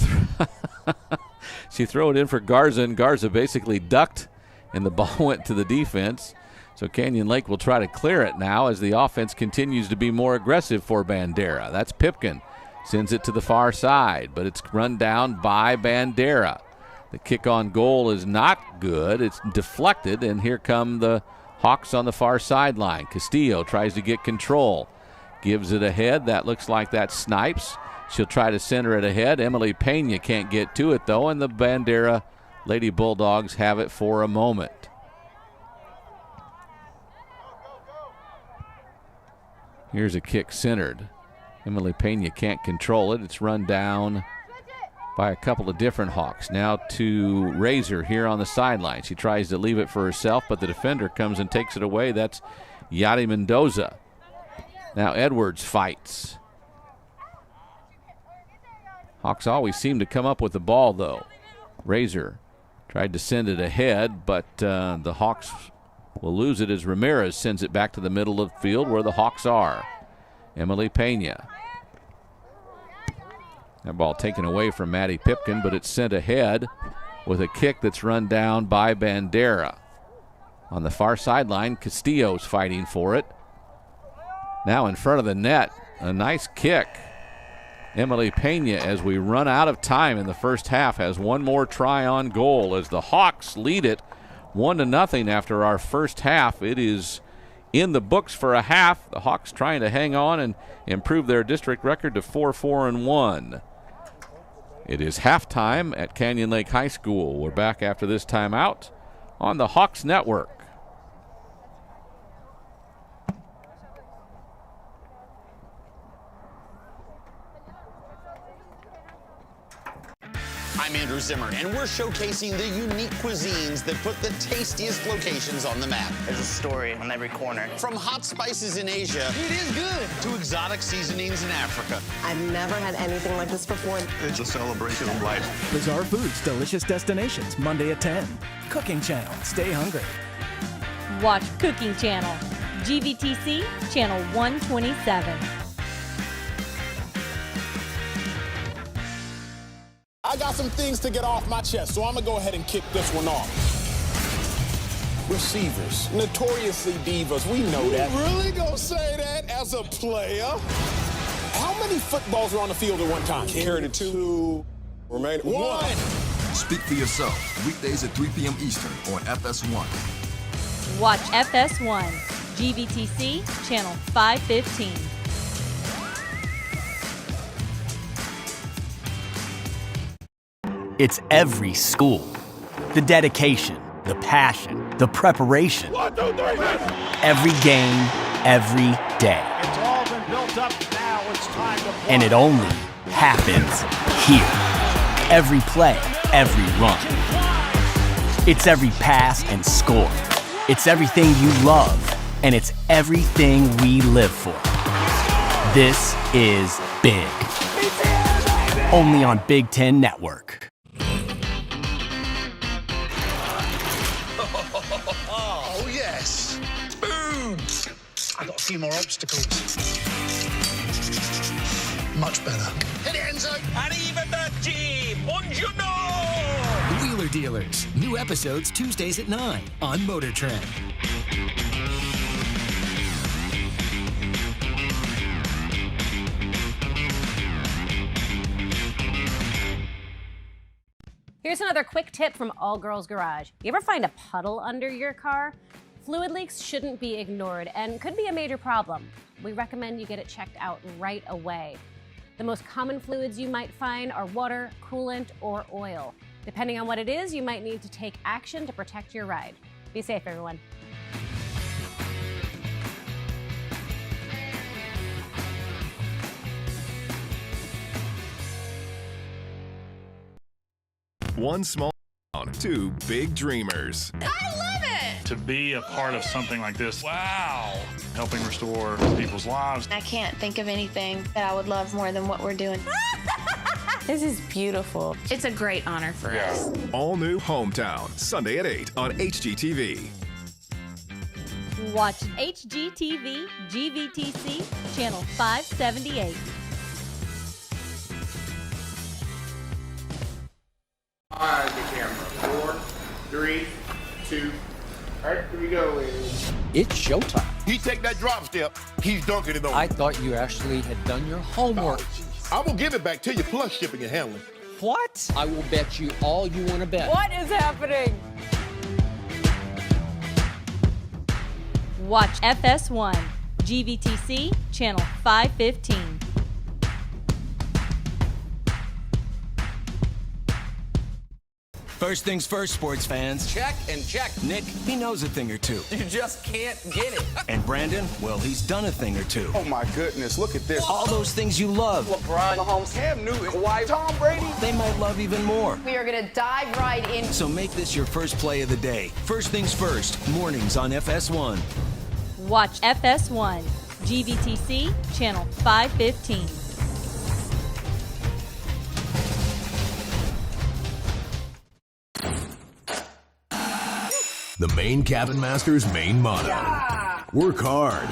threw it in for Garza, and Garza basically ducked, and the ball went to the defense. So Canyon Lake will try to clear it now as the offense continues to be more aggressive for Bandera. That's Pipkin. Sends it to the far side, but it's run down by Bandera. The kick on goal is not good. It's deflected, and here come the Hawks on the far sideline. Castillo tries to get control. Gives it ahead. That looks like that's Snipes. She'll try to center it ahead. Emily Pena can't get to it, though, and the Bandera Lady Bulldogs have it for a moment. Here's a kick centered. Emily Pena can't control it. It's run down by a couple of different Hawks. Now to Razor here on the sideline. She tries to leave it for herself, but the defender comes and takes it away. That's Yadi Mendoza. Now Edwards fights. Hawks always seem to come up with the ball, though. Razor tried to send it ahead, but the Hawks will lose it as Ramirez sends it back to the middle of the field where the Hawks are. Emily Pena. That ball taken away from Maddie Pipkin, but it's sent ahead with a kick that's run down by Bandera. On the far sideline, Castillo's fighting for it. Now in front of the net, a nice kick. Emily Pena, as we run out of time in the first half, has one more try on goal as the Hawks lead it 1-0 after our first half. It is in the books for a half. The Hawks trying to hang on and improve their district record to 4-4-1. It is halftime at Canyon Lake High School. We're back after this timeout on the Hawks Network. I'm Andrew Zimmer, and we're showcasing the unique cuisines that put the tastiest locations on the map. There's a story on every corner. From hot spices in Asia, it is good, to exotic seasonings in Africa. I've never had anything like this before. It's a celebration of life. Bizarre Foods, Delicious Destinations, Monday at 10. Cooking Channel, stay hungry. Watch Cooking Channel, GVTC, Channel 127. I got some things to get off my chest, so I'm going to go ahead and kick this one off. Receivers, notoriously divas, we know that. You really going to say that as a player? How many footballs are on the field at one time? Carried it 2, remain 1. Speak for yourself. Weekdays at 3 p.m. Eastern on FS1. Watch FS1, GVTC, Channel 515. It's every school. The dedication, the passion, the preparation. 1, 2, 3, every game, every day. It's all been built up. Now it's time to play. And it only happens here. Every play, every run. It's every pass and score. It's everything you love, and it's everything we live for. This is big. Only on Big Ten Network. Oh, yes. Boom. I got a few more obstacles. Much better. Hit it, Enzo. Arrivederci. Buongiorno. Wheeler Dealers. New episodes Tuesdays at 9 on Motor Trend. Here's another quick tip from All Girls Garage. You ever find a puddle under your car? Fluid leaks shouldn't be ignored and could be a major problem. We recommend you get it checked out right away. The most common fluids you might find are water, coolant, or oil. Depending on what it is, you might need to take action to protect your ride. Be safe, everyone. One small town, two big dreamers. I love it! To be a part of something like this, wow! Helping restore people's lives. I can't think of anything that I would love more than what we're doing. This is beautiful. It's a great honor for us. All new Hometown, Sunday at 8 on HGTV. Watch HGTV GVTC channel 578. Eyes the camera. 4, 3, 2. All right, here we go, ladies. It's showtime. He take that drop step, he's dunking it on. I thought you actually had done your homework. I will give it back to you, plus shipping and handling. What? I will bet you all you want to bet. What is happening? Watch FS1 GVTC channel 515. First things first, sports fans. Check and check. Nick, he knows a thing or two. You just can't get it. And Brandon, well, he's done a thing or two. Oh my goodness, look at this. All those things you love, LeBron, Mahomes, Cam Newton, Kawhi, Tom Brady. they might love even more. We are going to dive right in. So make this your first play of the day. First things first, mornings on FS1. Watch FS1 GVTC channel 515. The Maine Cabin Master's main motto. Work hard.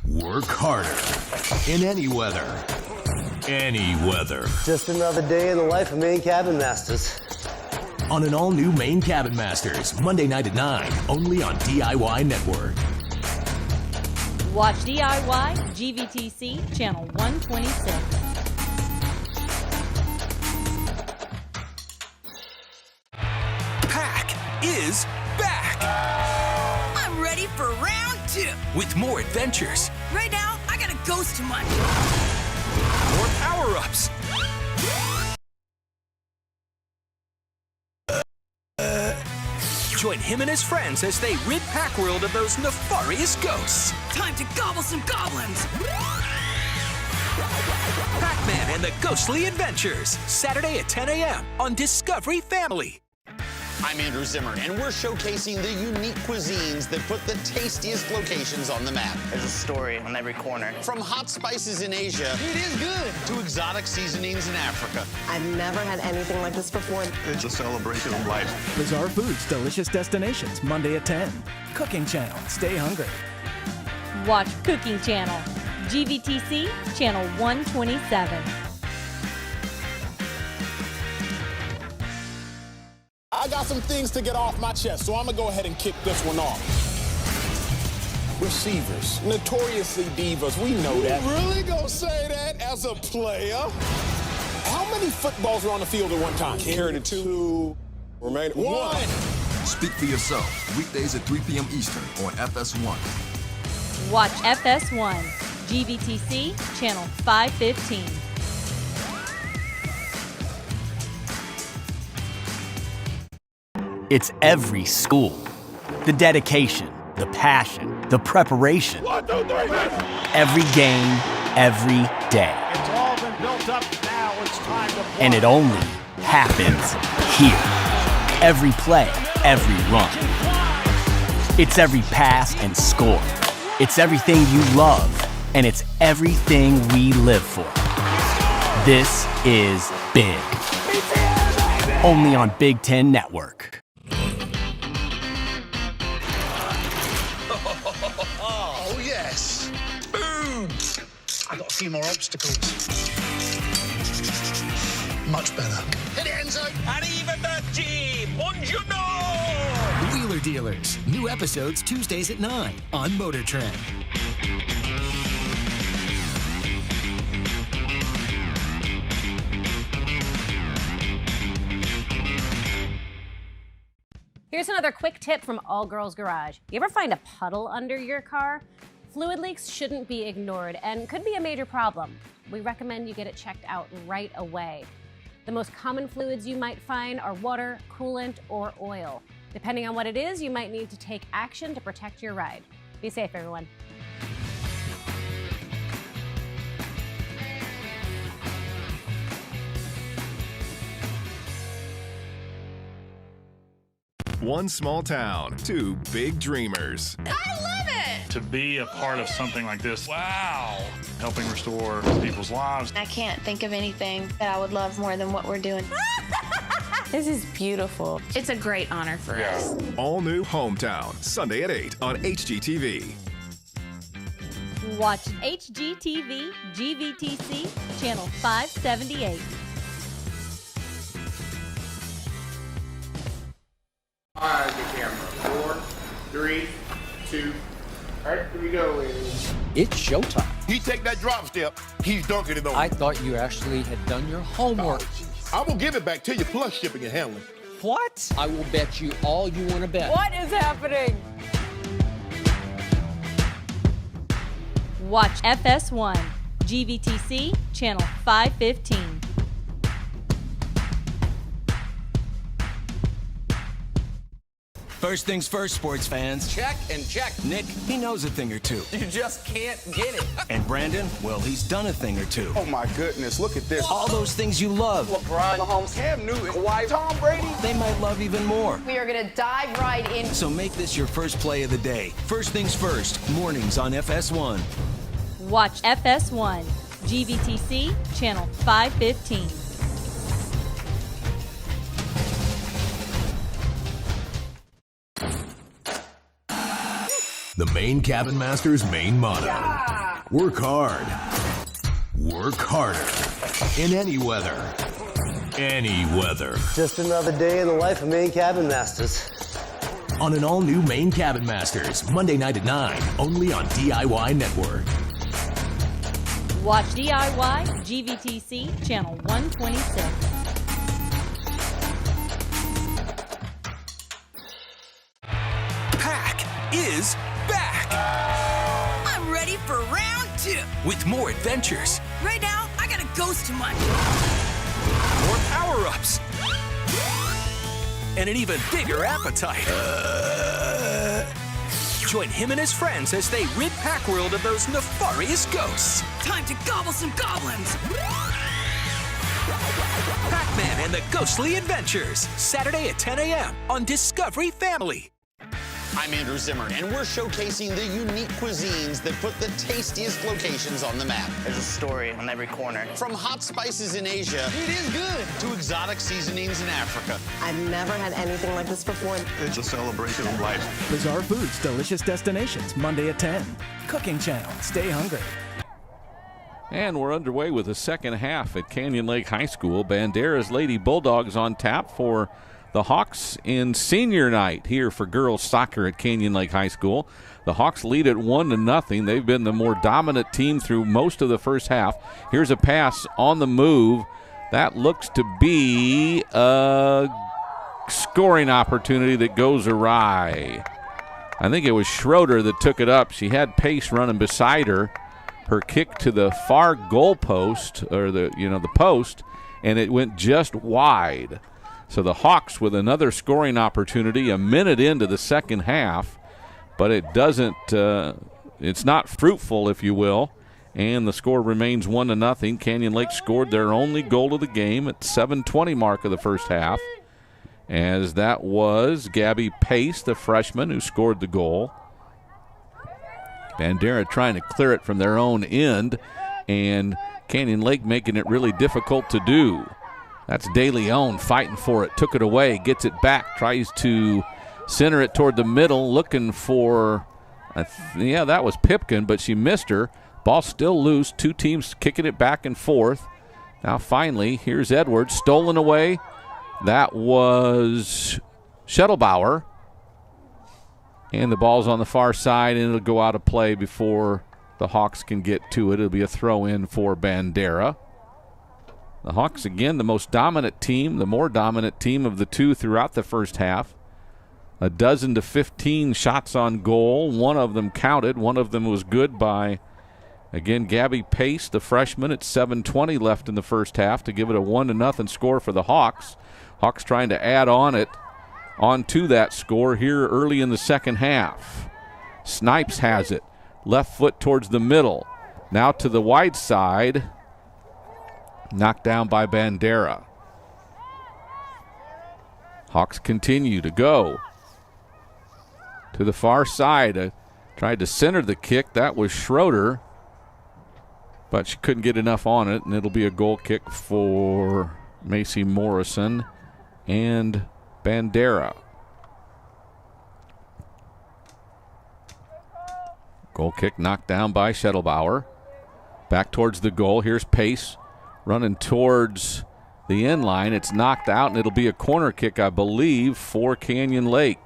Work harder. In any weather. Any weather. Just another day in the life of Maine Cabin Masters. On an all-new Maine Cabin Masters, Monday night at 9, only on DIY Network. Watch DIY GVTC channel 126. Is back. I'm ready for round 2. With more adventures. Right now, I got a ghost in my... More power-ups. Join him and his friends as they rid Packworld of those nefarious ghosts. Time to gobble some goblins. Pac-Man and the Ghostly Adventures. Saturday at 10 a.m. on Discovery Family. I'm Andrew Zimmer, and we're showcasing the unique cuisines that put the tastiest locations on the map. There's a story on every corner. From hot spices in Asia, it is good, to exotic seasonings in Africa. I've never had anything like this before. It's a celebration of life. Bizarre Foods, Delicious Destinations, Monday at 10. Cooking Channel, stay hungry. Watch Cooking Channel GVTC channel 127. I got some things to get off my chest, so I'm gonna go ahead and kick this one off. Receivers, notoriously divas, we know that. You really gonna say that as a player? How many footballs were on the field at one time? Carried it 2, remaining 1. Speak for yourself, weekdays at 3 p.m. Eastern on FS1. Watch FS1 GVTC channel 515. It's every school. The dedication, the passion, the preparation. 1, 2, 3, every game, every day. It's all been built up. Now it's time to play. And it only happens here. Every play, every run. It's every pass and score. It's everything you love. And it's everything we live for. This is big. Only on Big Ten Network. Oh, yes. Boom. I got a few more obstacles. Much better. Hit end zone. Arrivederci. Buongiorno. Wheeler Dealers. New episodes Tuesdays at 9 on Motor Trend. Here's another quick tip from All Girls Garage. You ever find a puddle under your car? Fluid leaks shouldn't be ignored and could be a major problem. We recommend you get it checked out right away. The most common fluids you might find are water, coolant, or oil. Depending on what it is, you might need to take action to protect your ride. Be safe, everyone. One small town, two big dreamers. I love it! To be a part of something like this, wow, helping restore people's lives. I can't think of anything that I would love more than what we're doing. This is beautiful. It's a great honor for us. All new Hometown, Sunday at 8 on HGTV. Watch HGTV GVTC channel 578. On the camera. 4, 3, 2. All right, here we go. It's showtime. He take that drop step, he's dunking it on. I thought you actually had done your homework. I will give it back to you, plus shipping and handling. What? I will bet you all you want to bet. What is happening? Watch FS1 GVTC channel 515. First things first, sports fans. Check and check. Nick, he knows a thing or two. You just can't get it. And Brandon, well, he's done a thing or two. Oh my goodness, look at this. All those things you love, LeBron, Mahomes, Cam Newton, Kawhi, Tom Brady. they might love even more. We are going to dive right in. So make this your first play of the day. First things first, mornings on FS1. Watch FS1 GVTC channel 515. The Maine Cabin Master's main motto. Work hard. Work harder. In any weather. Any weather. Just another day in the life of Maine Cabin Masters. On an all-new Maine Cabin Masters, Monday night at 9, only on DIY Network. Watch DIY GVTC channel 126. Is back. I'm ready for round 2. With more adventures. Right now, I got a ghost in my... More power-ups. And an even bigger appetite. Join him and his friends as they rid Packworld of those nefarious ghosts. Time to gobble some goblins. Pac-Man and the Ghostly Adventures. Saturday at 10 a.m. on Discovery Family. I'm Andrew Zimmer, and we're showcasing the unique cuisines that put the tastiest locations on the map. There's a story on every corner. From hot spices in Asia, it is good, to exotic seasonings in Africa. I've never had anything like this before. It's a celebration of life. Bizarre Foods, Delicious Destinations, Monday at 10. Cooking Channel. Stay hungry. And we're underway with the second half at Canyon Lake High School. Bandera's Lady Bulldogs on tap for the Hawks in senior night here for girls soccer at Canyon Lake High School. The Hawks lead at 1-0. They've been the more dominant team through most of the first half. Here's a pass on the move. That looks to be a scoring opportunity that goes awry. I think it was Schroeder that took it up. She had pace running beside her. Her kick to the far goal post, or the post, and it went just wide. So the Hawks with another scoring opportunity a minute into the second half, but it doesn't, it's not fruitful, if you will, and the score remains 1-0. Canyon Lake scored their only goal of the game at 7:20 mark of the first half, as that was Gabby Pace, the freshman, who scored the goal. Bandera trying to clear it from their own end, and Canyon Lake making it really difficult to do. That's De Leon fighting for it, took it away, gets it back, tries to center it toward the middle, looking for, that was Pipkin, but she missed her. Ball still loose, two teams kicking it back and forth. Now finally, here's Edwards, stolen away. That was Schettelbauer. And the ball's on the far side, and it'll go out of play before the Hawks can get to it. It'll be a throw-in for Bandera. The Hawks, again, the most dominant team, the more dominant team of the two throughout the first half. a dozen to 15 shots on goal. One of them counted. One of them was good by, again, Gabby Pace, the freshman, at 7:20 left in the first half to give it a 1-0 score for the Hawks. Hawks trying to add on to that score here early in the second half. Snipes has it. Left foot towards the middle. Now to the wide side. Knocked down by Bandera. Hawks continue to go to the far side. Tried to center the kick. That was Schroeder, but she couldn't get enough on it, and it'll be a goal kick for Macy Morrison and Bandera. Goal kick knocked down by Schettelbauer. Back towards the goal. Here's Pace running towards the end line. It's knocked out, and it'll be a corner kick, I believe, for Canyon Lake.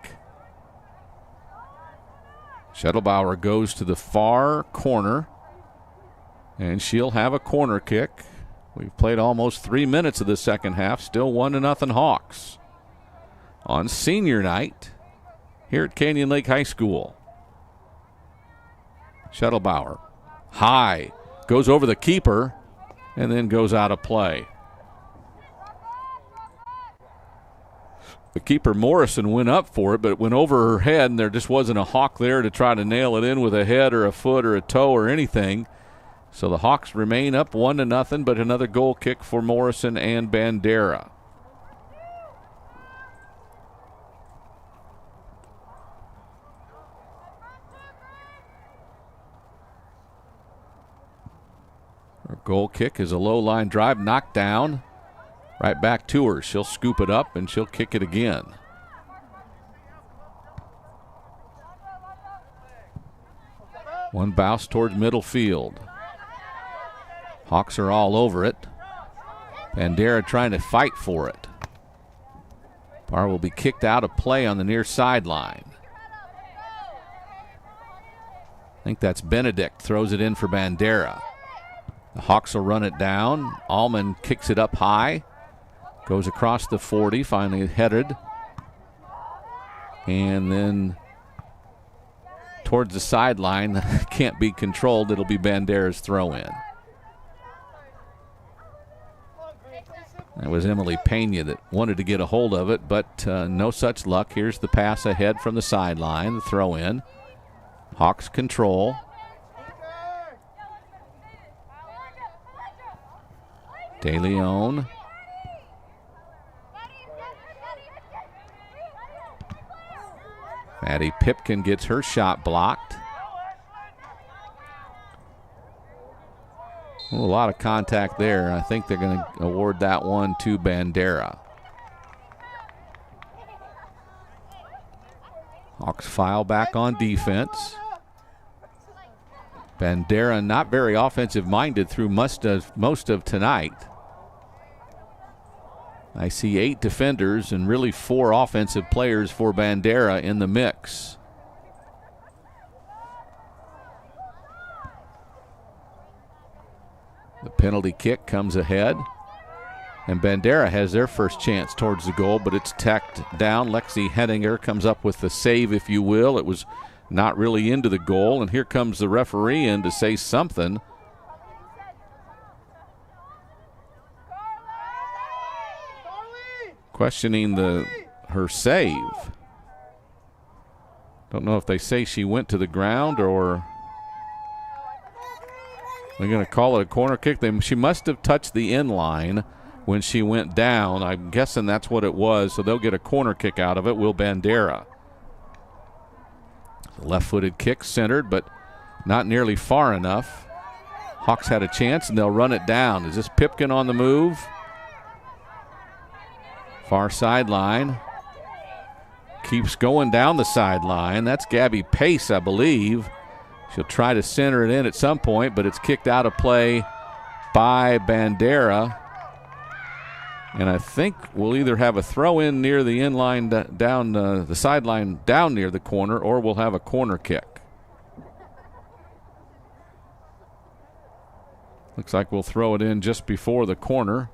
Schettelbauer goes to the far corner, and she'll have a corner kick. We've played almost 3 minutes of the second half. Still 1-0 Hawks on senior night here at Canyon Lake High School. Schettelbauer high, goes over the keeper, and then goes out of play. The keeper, Morrison, went up for it, but it went over her head, and there just wasn't a Hawk there to try to nail it in with a head or a foot or a toe or anything. So the Hawks remain up 1-0, but another goal kick for Morrison and Bandera. Her goal kick is a low line drive, knocked down. Right back to her. She'll scoop it up and she'll kick it again. One bounce towards middle field. Hawks are all over it. Bandera trying to fight for it. Bar will be kicked out of play on the near sideline. I think that's Benedict. Throws it in for Bandera. The Hawks will run it down. Allman kicks it up high. Goes across the 40, finally headed. And then towards the sideline. Can't be controlled. It'll be Bandera's throw in. That was Emily Pena that wanted to get a hold of it, but no such luck. Here's the pass ahead from the sideline, the throw in. Hawks control. De Leon. Maddie Pipkin gets her shot blocked. A lot of contact there. I think they're going to award that one to Bandera. Hawks file back on defense. Bandera not very offensive-minded through most of tonight. I see 8 defenders and really 4 offensive players for Bandera in the mix. The penalty kick comes ahead. And Bandera has their first chance towards the goal, but it's tacked down. Lexi Henninger comes up with the save, if you will. It was not really into the goal, and here comes the referee in to say something. Questioning her save. Don't know if they say she went to the ground or they're going to call it a corner kick. She must have touched the end line when she went down. I'm guessing that's what it was, so they'll get a corner kick out of it. Will Bandera. Left-footed kick centered, but not nearly far enough. Hawks had a chance, and they'll run it down. Is this Pipkin on the move? Far sideline. Keeps going down the sideline. That's Gabby Pace, I believe. She'll try to center it in at some point, but it's kicked out of play by Bandera. And I think we'll either have a throw in near the end line down the sideline down near the corner, or we'll have a corner kick. Looks like we'll throw it in just before the corner.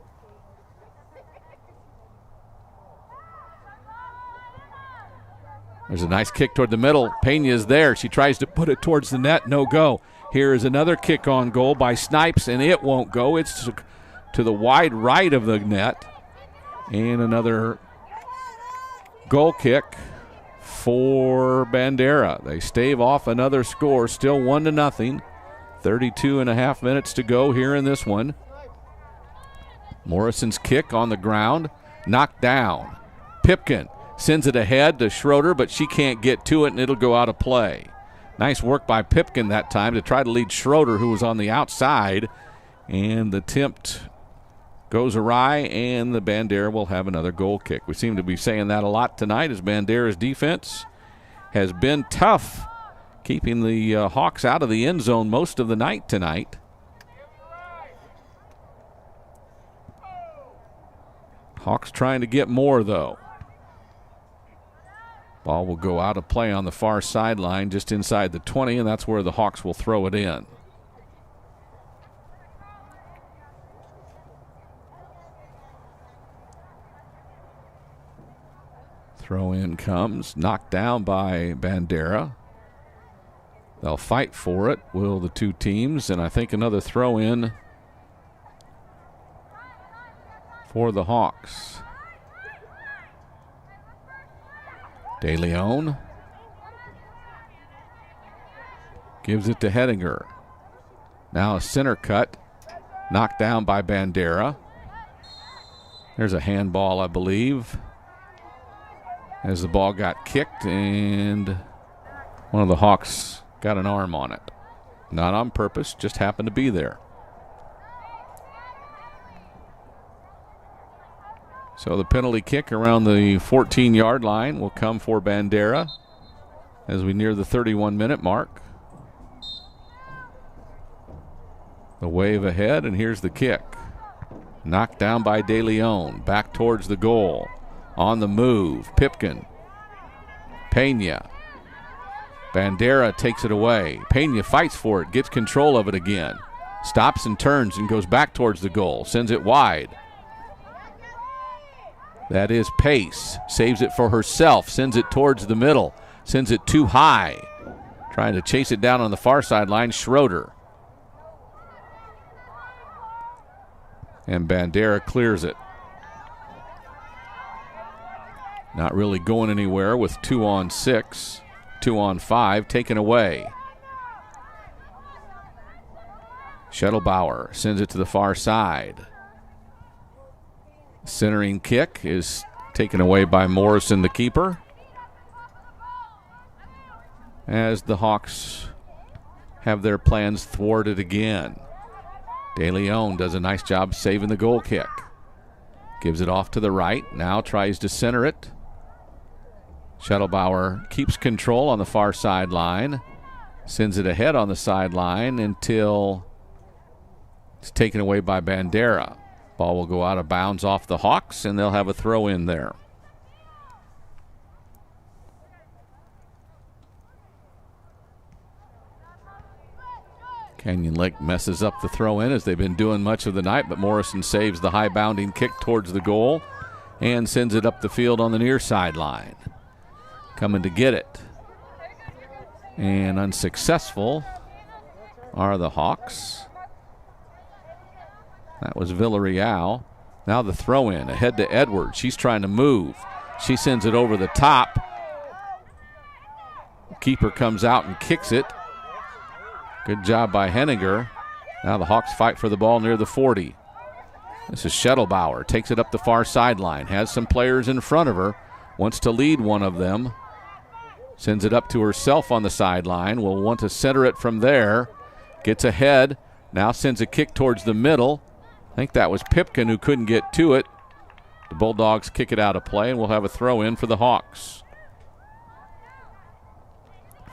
There's a nice kick toward the middle. Pena's there. She tries to put it towards the net. No go. Here is another kick on goal by Snipes, and it won't go. It's to the wide right of the net. And another goal kick for Bandera. They stave off another score. Still 1-0. 32.5 minutes to go here in this one. Morrison's kick on the ground. Knocked down. Pipkin sends it ahead to Schroeder, but she can't get to it, and it'll go out of play. Nice work by Pipkin that time to try to lead Schroeder, who was on the outside. And the attempt goes awry, and the Bandera will have another goal kick. We seem to be saying that a lot tonight as Bandera's defense has been tough, keeping the Hawks out of the end zone most of the night tonight. Hawks trying to get more, though. Ball will go out of play on the far sideline just inside the 20, and that's where the Hawks will throw it in. Throw in comes, knocked down by Bandera. They'll fight for it, will the two teams, and I think another throw in for the Hawks. De Leon gives it to Hedinger. Now a center cut, knocked down by Bandera. There's a handball, I believe, as the ball got kicked, and one of the Hawks got an arm on it. Not on purpose, just happened to be there. So the penalty kick around the 14-yard line will come for Bandera as we near the 31-minute mark. The wave ahead, and here's the kick. Knocked down by De Leon. Back towards the goal. On the move, Pipkin. Pena. Bandera takes it away. Pena fights for it, gets control of it again. Stops and turns and goes back towards the goal. Sends it wide. That is Pace. Saves it for herself. Sends it towards the middle. Sends it too high. Trying to chase it down on the far sideline, Schroeder. And Bandera clears it. Not really going anywhere with 2 on 6. 2 on 5 taken away. Schettelbauer sends it to the far side. Centering kick is taken away by Morrison, the keeper, as the Hawks have their plans thwarted again. De Leon does a nice job saving the goal kick. Gives it off to the right. Now tries to center it. Schettelbauer keeps control on the far sideline. Sends it ahead on the sideline until it's taken away by Bandera. Ball will go out of bounds off the Hawks, and they'll have a throw in there. Canyon Lake messes up the throw in as they've been doing much of the night, but Morrison saves the high bounding kick towards the goal and sends it up the field on the near sideline. Coming to get it. And unsuccessful are the Hawks. That was Villarreal. Now the throw in ahead to Edwards. She's trying to move. She sends it over the top. Keeper comes out and kicks it. Good job by Henninger. Now the Hawks fight for the ball near the 40. This is Schettelbauer. Takes it up the far sideline. Has some players in front of her. Wants to lead one of them. Sends it up to herself on the sideline. Will want to center it from there. Gets ahead. Now sends a kick towards the middle. I think that was Pipkin who couldn't get to it. The Bulldogs kick it out of play, and we'll have a throw in for the Hawks.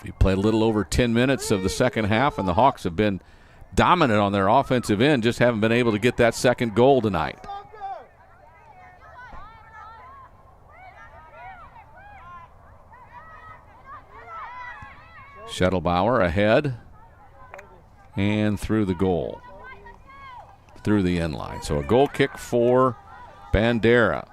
We played a little over 10 minutes of the second half, and the Hawks have been dominant on their offensive end, just haven't been able to get that second goal tonight. Schettelbauer ahead and through the goal, through the end line. So a goal kick for Bandera.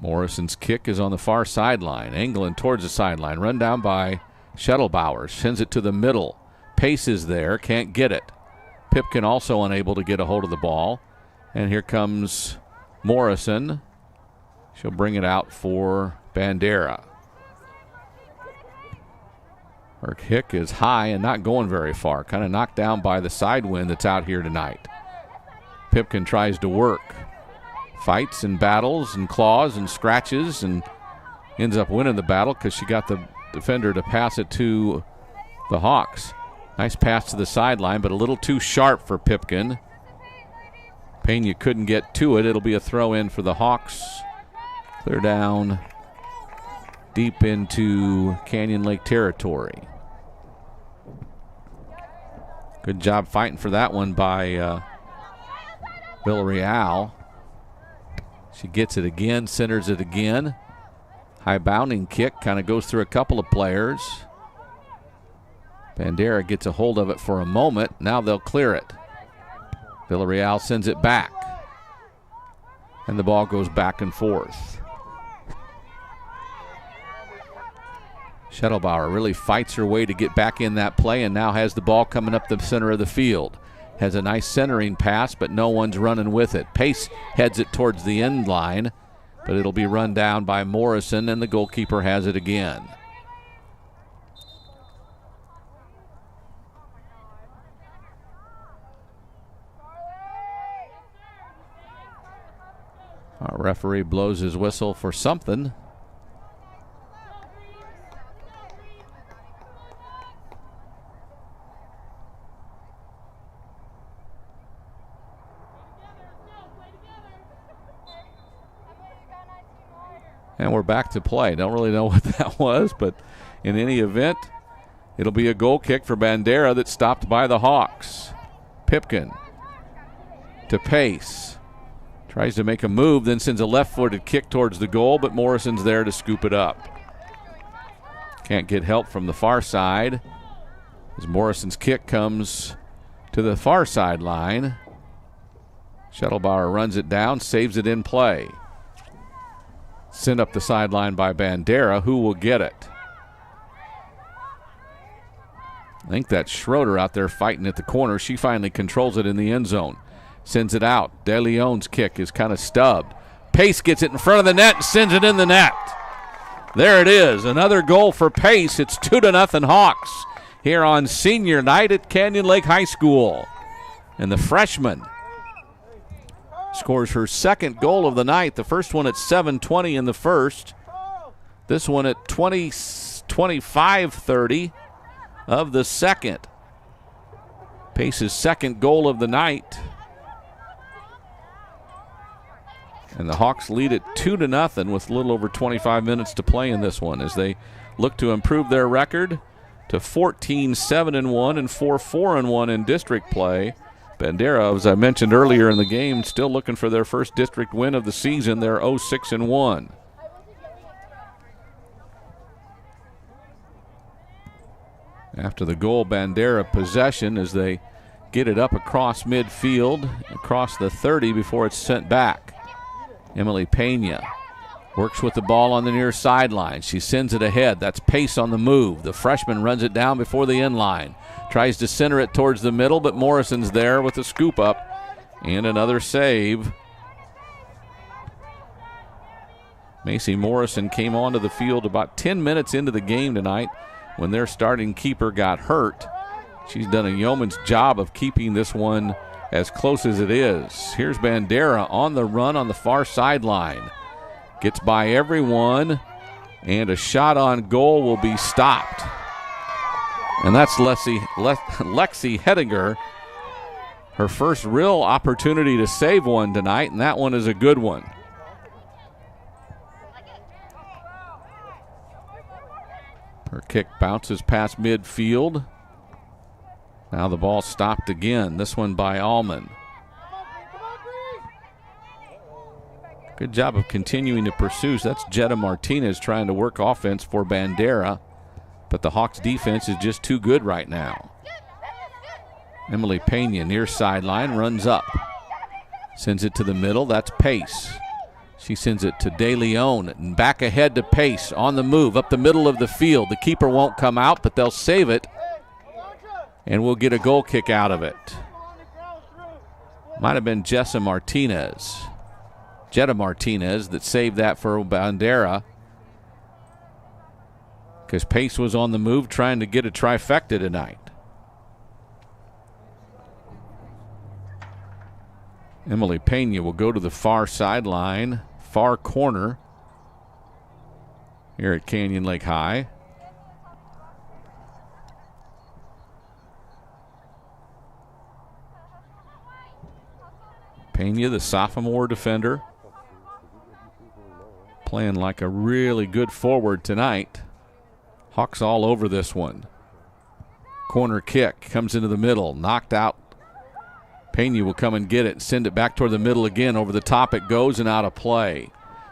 Morrison's kick is on the far sideline. Angling towards the sideline. Run down by Schettelbauer. Sends it to the middle. Pace is there. Can't get it. Pipkin also unable to get a hold of the ball. And here comes Morrison. She'll bring it out for Bandera. Her kick is high and not going very far. Kind of knocked down by the side wind that's out here tonight. Pipkin tries to work. Fights and battles and claws and scratches and ends up winning the battle because she got the defender to pass it to the Hawks. Nice pass to the sideline, but a little too sharp for Pipkin. Pena couldn't get to it. It'll be a throw in for the Hawks. Clear down deep into Canyon Lake territory. Good job fighting for that one by Villarreal. She gets it again, centers it again. High bounding kick, kind of goes through a couple of players. Bandera gets a hold of it for a moment. Now they'll clear it. Villarreal sends it back. And the ball goes back and forth. Schettelbauer really fights her way to get back in that play and now has the ball coming up the center of the field. Has a nice centering pass, but no one's running with it. Pace heads it towards the end line, but it'll be run down by Morrison, and the goalkeeper has it again. Our referee blows his whistle for something. And we're back to play. Don't really know what that was, but in any event, it'll be a goal kick for Bandera that's stopped by the Hawks. Pipkin to Pace. Tries to make a move, then sends a left-footed kick towards the goal, but Morrison's there to scoop it up. Can't get help from the far side as Morrison's kick comes to the far sideline. Schettelbauer runs it down, saves it in play. Sent up the sideline by Bandera. Who will get it? I think that's Schroeder out there fighting at the corner. She finally controls it in the end zone. Sends it out. De Leon's kick is kind of stubbed. Pace gets it in front of the net and sends it in the net. There it is. Another goal for Pace. It's 2-0 Hawks here on senior night at Canyon Lake High School. And the freshman scores her second goal of the night. The first one at 7:20 in the first. This one at 25:30 of the second. Pace's second goal of the night. And the Hawks lead it 2-0 with a little over 25 minutes to play in this one as they look to improve their record to 14-7-1 and 4-4-1 in district play. Bandera, as I mentioned earlier in the game, still looking for their first district win of the season. They're 0-6-1. After the goal, Bandera possession as they get it up across midfield, across the 30 before it's sent back. Emily Pena works with the ball on the near sideline. She sends it ahead. That's Pace on the move. The freshman runs it down before the end line. Tries to center it towards the middle, but Morrison's there with a scoop up and another save. Macy Morrison came onto the field about 10 minutes into the game tonight when their starting keeper got hurt. She's done a yeoman's job of keeping this one as close as it is. Here's Bandera on the run on the far sideline. Gets by everyone, and a shot on goal will be stopped. And that's Lexi Hedinger. Her first real opportunity to save one tonight, and that one is a good one. Her kick bounces past midfield. Now the ball stopped again. This one by Allman. Good job of continuing to pursue. So that's Jetta Martinez trying to work offense for Bandera. But the Hawks defense is just too good right now. Emily Pena near sideline runs up. Sends it to the middle. That's Pace. She sends it to De Leon and back ahead to Pace on the move up the middle of the field. The keeper won't come out, but they'll save it, and we'll get a goal kick out of it. Might have been Jetta Martinez that saved that for Bandera, because Pace was on the move trying to get a trifecta tonight. Emily Pena will go to the far sideline, far corner here at Canyon Lake High. Pena, the sophomore defender, playing like a really good forward tonight. Hawks all over this one. Corner kick comes into the middle, knocked out. Pena will come and get it, send it back toward the middle again. Over the top it goes and out of play.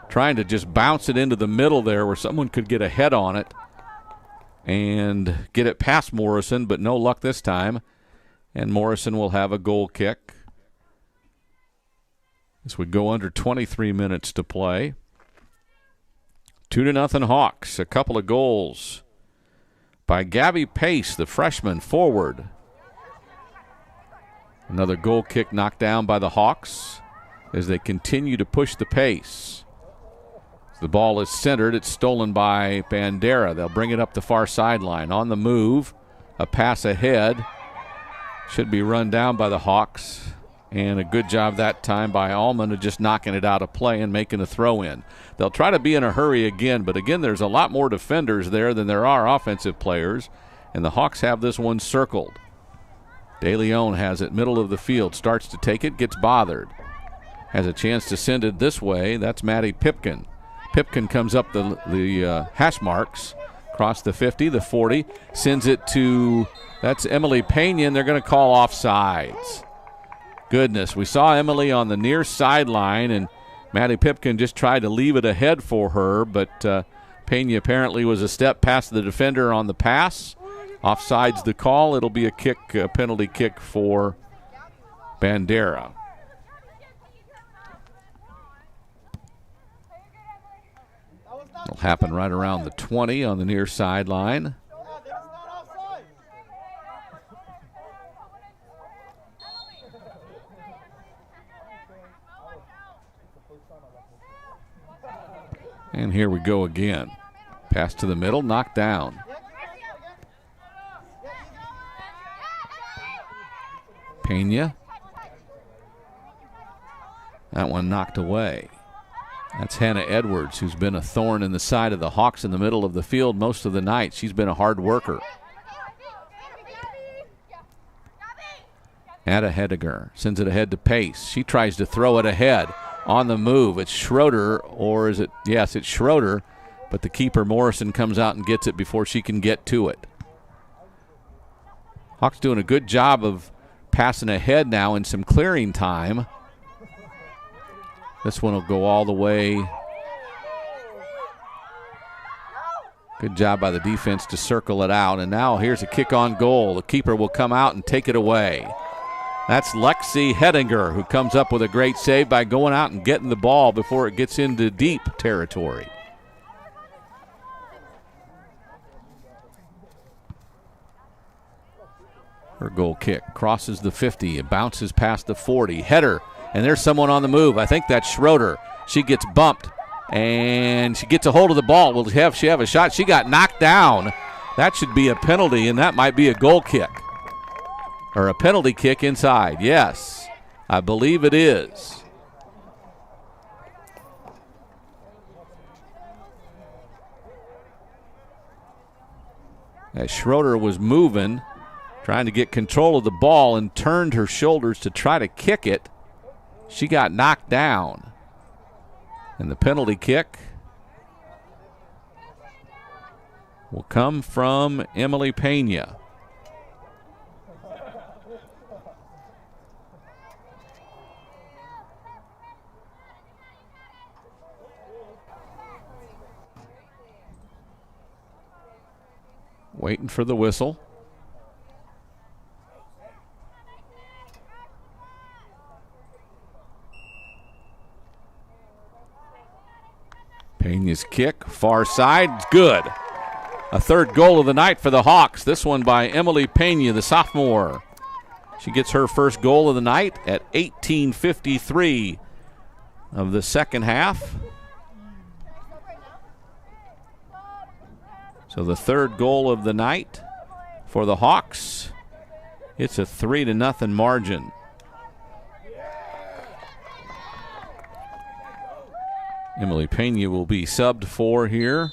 Trying to just bounce it into the middle there where someone could get a head on it and get it past Morrison, but no luck this time. And Morrison will have a goal kick as we go under 23 minutes to play. 2-0 Hawks. A couple of goals by Gabby Pace, the freshman forward. Another goal kick knocked down by the Hawks as they continue to push the pace. As the ball is centered, it's stolen by Bandera. They'll bring it up the far sideline. On the move, a pass ahead. Should be run down by the Hawks. And a good job that time by Allman of just knocking it out of play and making a throw in. They'll try to be in a hurry again, but again, there's a lot more defenders there than there are offensive players, and the Hawks have this one circled. De Leon has it middle of the field, starts to take it, gets bothered. Has a chance to send it this way. That's Maddie Pipkin. Pipkin comes up the hash marks, across the 50, the 40, sends it to, that's Emily Pena, and they're going to call offsides. Goodness, we saw Emily on the near sideline, and Maddie Pipkin just tried to leave it ahead for her, but Pena apparently was a step past the defender on the pass. Offsides the call. It'll be a kick, a penalty kick for Bandera. It'll happen right around the 20 on the near sideline. And here we go again. Pass to the middle, knocked down. Pena. That one knocked away. That's Hannah Edwards, who's been a thorn in the side of the Hawks in the middle of the field most of the night. She's been a hard worker. Ada Hediger sends it ahead to Pace. She tries to throw it ahead. On the move, it's Schroeder, or is it? Yes, it's Schroeder, but the keeper Morrison comes out and gets it before she can get to it. Hawks doing a good job of passing ahead now in some clearing time. This one will go all the way. Good job by the defense to circle it out, and now here's a kick on goal. The keeper will come out and take it away. That's Lexi Hedinger, who comes up with a great save by going out and getting the ball before it gets into deep territory. Her goal kick crosses the 50. It bounces past the 40. Header, and there's someone on the move. I think that's Schroeder. She gets bumped, and she gets a hold of the ball. Will she have a shot? She got knocked down. That should be a penalty, and that might be a goal kick. Or a penalty kick inside. Yes, I believe it is. As Schroeder was moving, trying to get control of the ball and turned her shoulders to try to kick it, she got knocked down. And the penalty kick will come from Emily Pena. Waiting for the whistle. Pena's kick, far side, good. A third goal of the night for the Hawks. This one by Emily Pena, the sophomore. She gets her first goal of the night at 18:53 of the second half. So the third goal of the night for the Hawks. It's a 3-0 margin. Emily Pena will be subbed for here.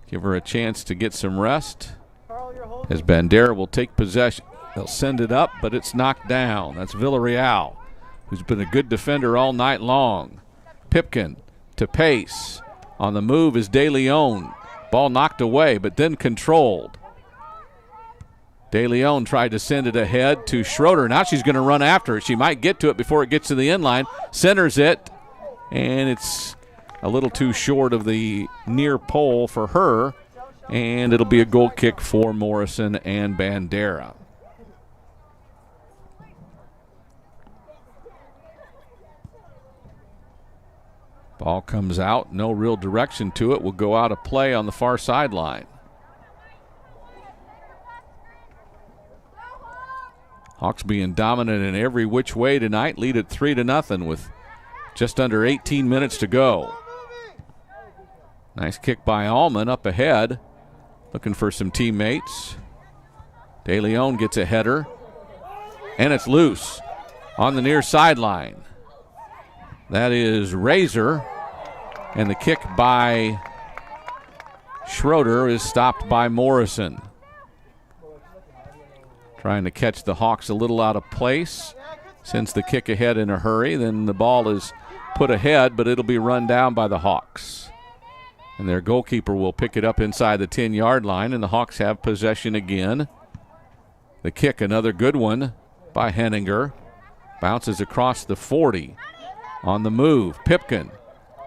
Give her a chance to get some rest. As Bandera will take possession. They'll send it up, but it's knocked down. That's Villarreal, who's been a good defender all night long. Pipkin to Pace. On the move is De Leon. Ball knocked away, but then controlled. De Leon tried to send it ahead to Schroeder. Now she's going to run after it. She might get to it before it gets to the end line. Centers it, and it's a little too short of the near pole for her, and it'll be a goal kick for Morrison and Bandera. Ball comes out, no real direction to it. Will go out of play on the far sideline. Hawks being dominant in every which way tonight. Lead at 3-0 with just under 18 minutes to go. Nice kick by Allman up ahead. Looking for some teammates. De Leon gets a header. And it's loose on the near sideline. That is Razor. And the kick by Schroeder is stopped by Morrison. Trying to catch the Hawks a little out of place. Sends the kick ahead in a hurry. Then the ball is put ahead, but it'll be run down by the Hawks. And their goalkeeper will pick it up inside the 10-yard line, and the Hawks have possession again. The kick, another good one by Henninger. Bounces across the 40. On the move, Pipkin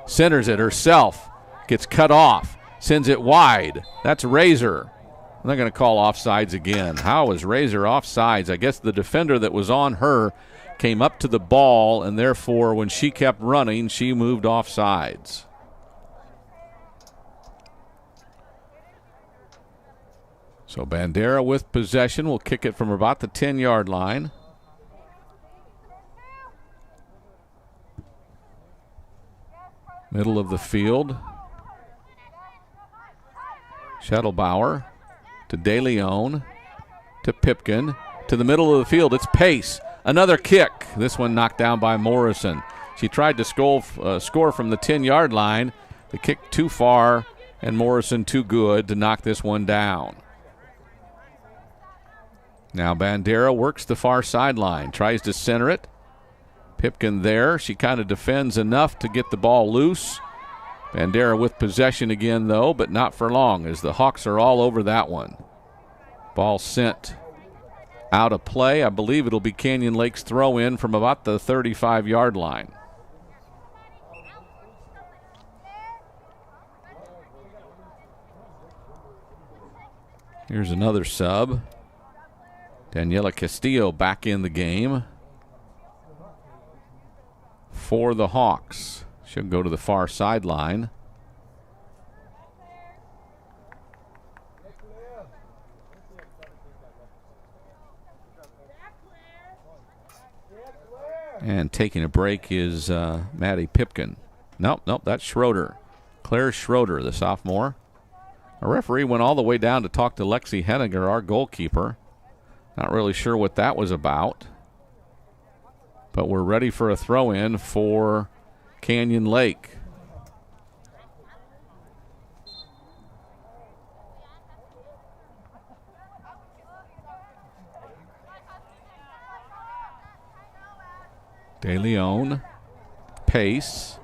centers it herself. Gets cut off. Sends it wide. That's Razor. I'm not going to call offsides again. How is Razor offsides? I guess the defender that was on her came up to the ball, and therefore when she kept running, she moved offsides. So Bandera with possession will kick it from about the 10-yard line. Middle of the field. Schettelbauer to De Leon to Pipkin to the middle of the field. It's Pace. Another kick. This one knocked down by Morrison. She tried to score from the 10-yard line. The kick too far, and Morrison too good to knock this one down. Now Bandera works the far sideline. Tries to center it. Pipkin there. She kind of defends enough to get the ball loose. Bandera with possession again, though, but not for long, as the Hawks are all over that one. Ball sent out of play. I believe it'll be Canyon Lake's throw in from about the 35-yard line. Here's another sub. Daniela Castillo back in the game for the Hawks. She'll go to the far sideline. And taking a break is Maddie Pipkin. Nope, that's Schroeder. Claire Schroeder, the sophomore. A referee went all the way down to talk to Lexi Henninger, our goalkeeper. Not really sure what that was about. But we're ready for a throw-in for Canyon Lake. De Leon, Pace,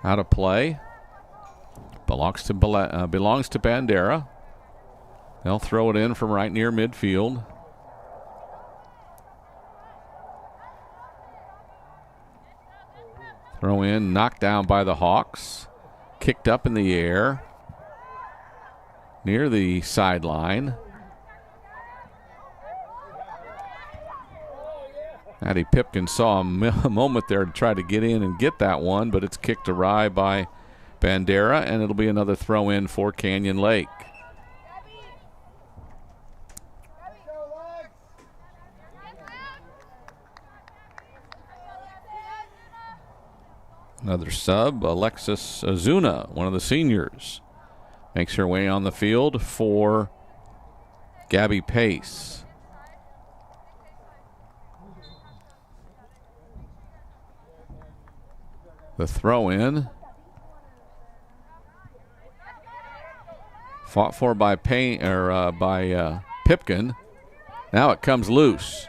out of play. Belongs to Bandera. They'll throw it in from right near midfield. Throw in, knocked down by the Hawks. Kicked up in the air near the sideline. Maddie Pipkin saw a moment there to try to get in and get that one, but it's kicked awry by Bandera, and it'll be another throw in for Canyon Lake. Another sub, Alexis Ozuna, one of the seniors, makes her way on the field for Gabby Pace. The throw in. Fought for by Pipkin. Now it comes loose.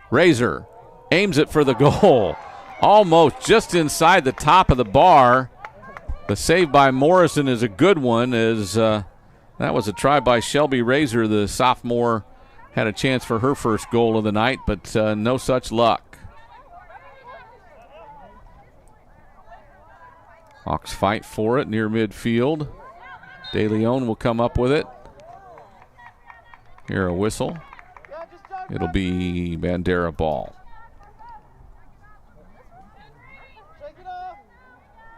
Razor aims it for the goal. Almost just inside the top of the bar. The save by Morrison is a good one, as that was a try by Shelby Razor. The sophomore had a chance for her first goal of the night, but no such luck. Hawks fight for it near midfield. De Leon will come up with it. Here a whistle. It'll be Bandera ball.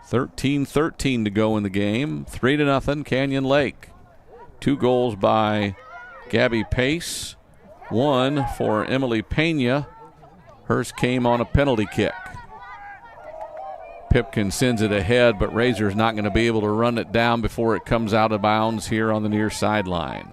13-13 to go in the game. 3-0 Canyon Lake. 2 goals by Gabby Pace. 1 for Emily Pena. Hers came on a penalty kick. Pipkin sends it ahead, but Razor's not going to be able to run it down before it comes out of bounds here on the near sideline.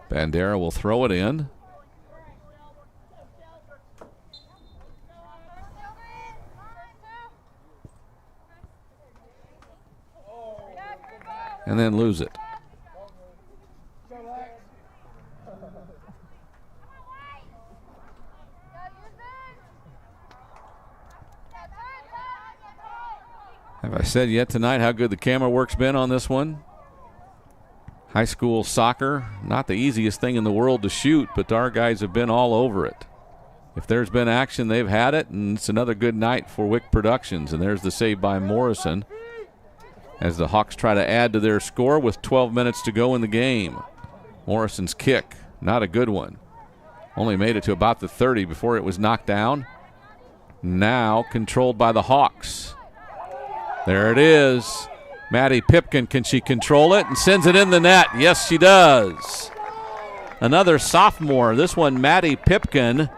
Bandera will throw it in. And then lose it. Have I said yet tonight how good the camera work's been on this one? High school soccer, not the easiest thing in the world to shoot, but our guys have been all over it. If there's been action, they've had it, and it's another good night for Wick Productions. And there's the save by Morrison as the Hawks try to add to their score with 12 minutes to go in the game. Morrison's kick, not a good one. Only made it to about the 30 before it was knocked down. Now controlled by the Hawks. There it is. Maddie Pipkin, can she control it? And sends it in the net. Yes, she does. Another sophomore. This one, Maddie Pipkin,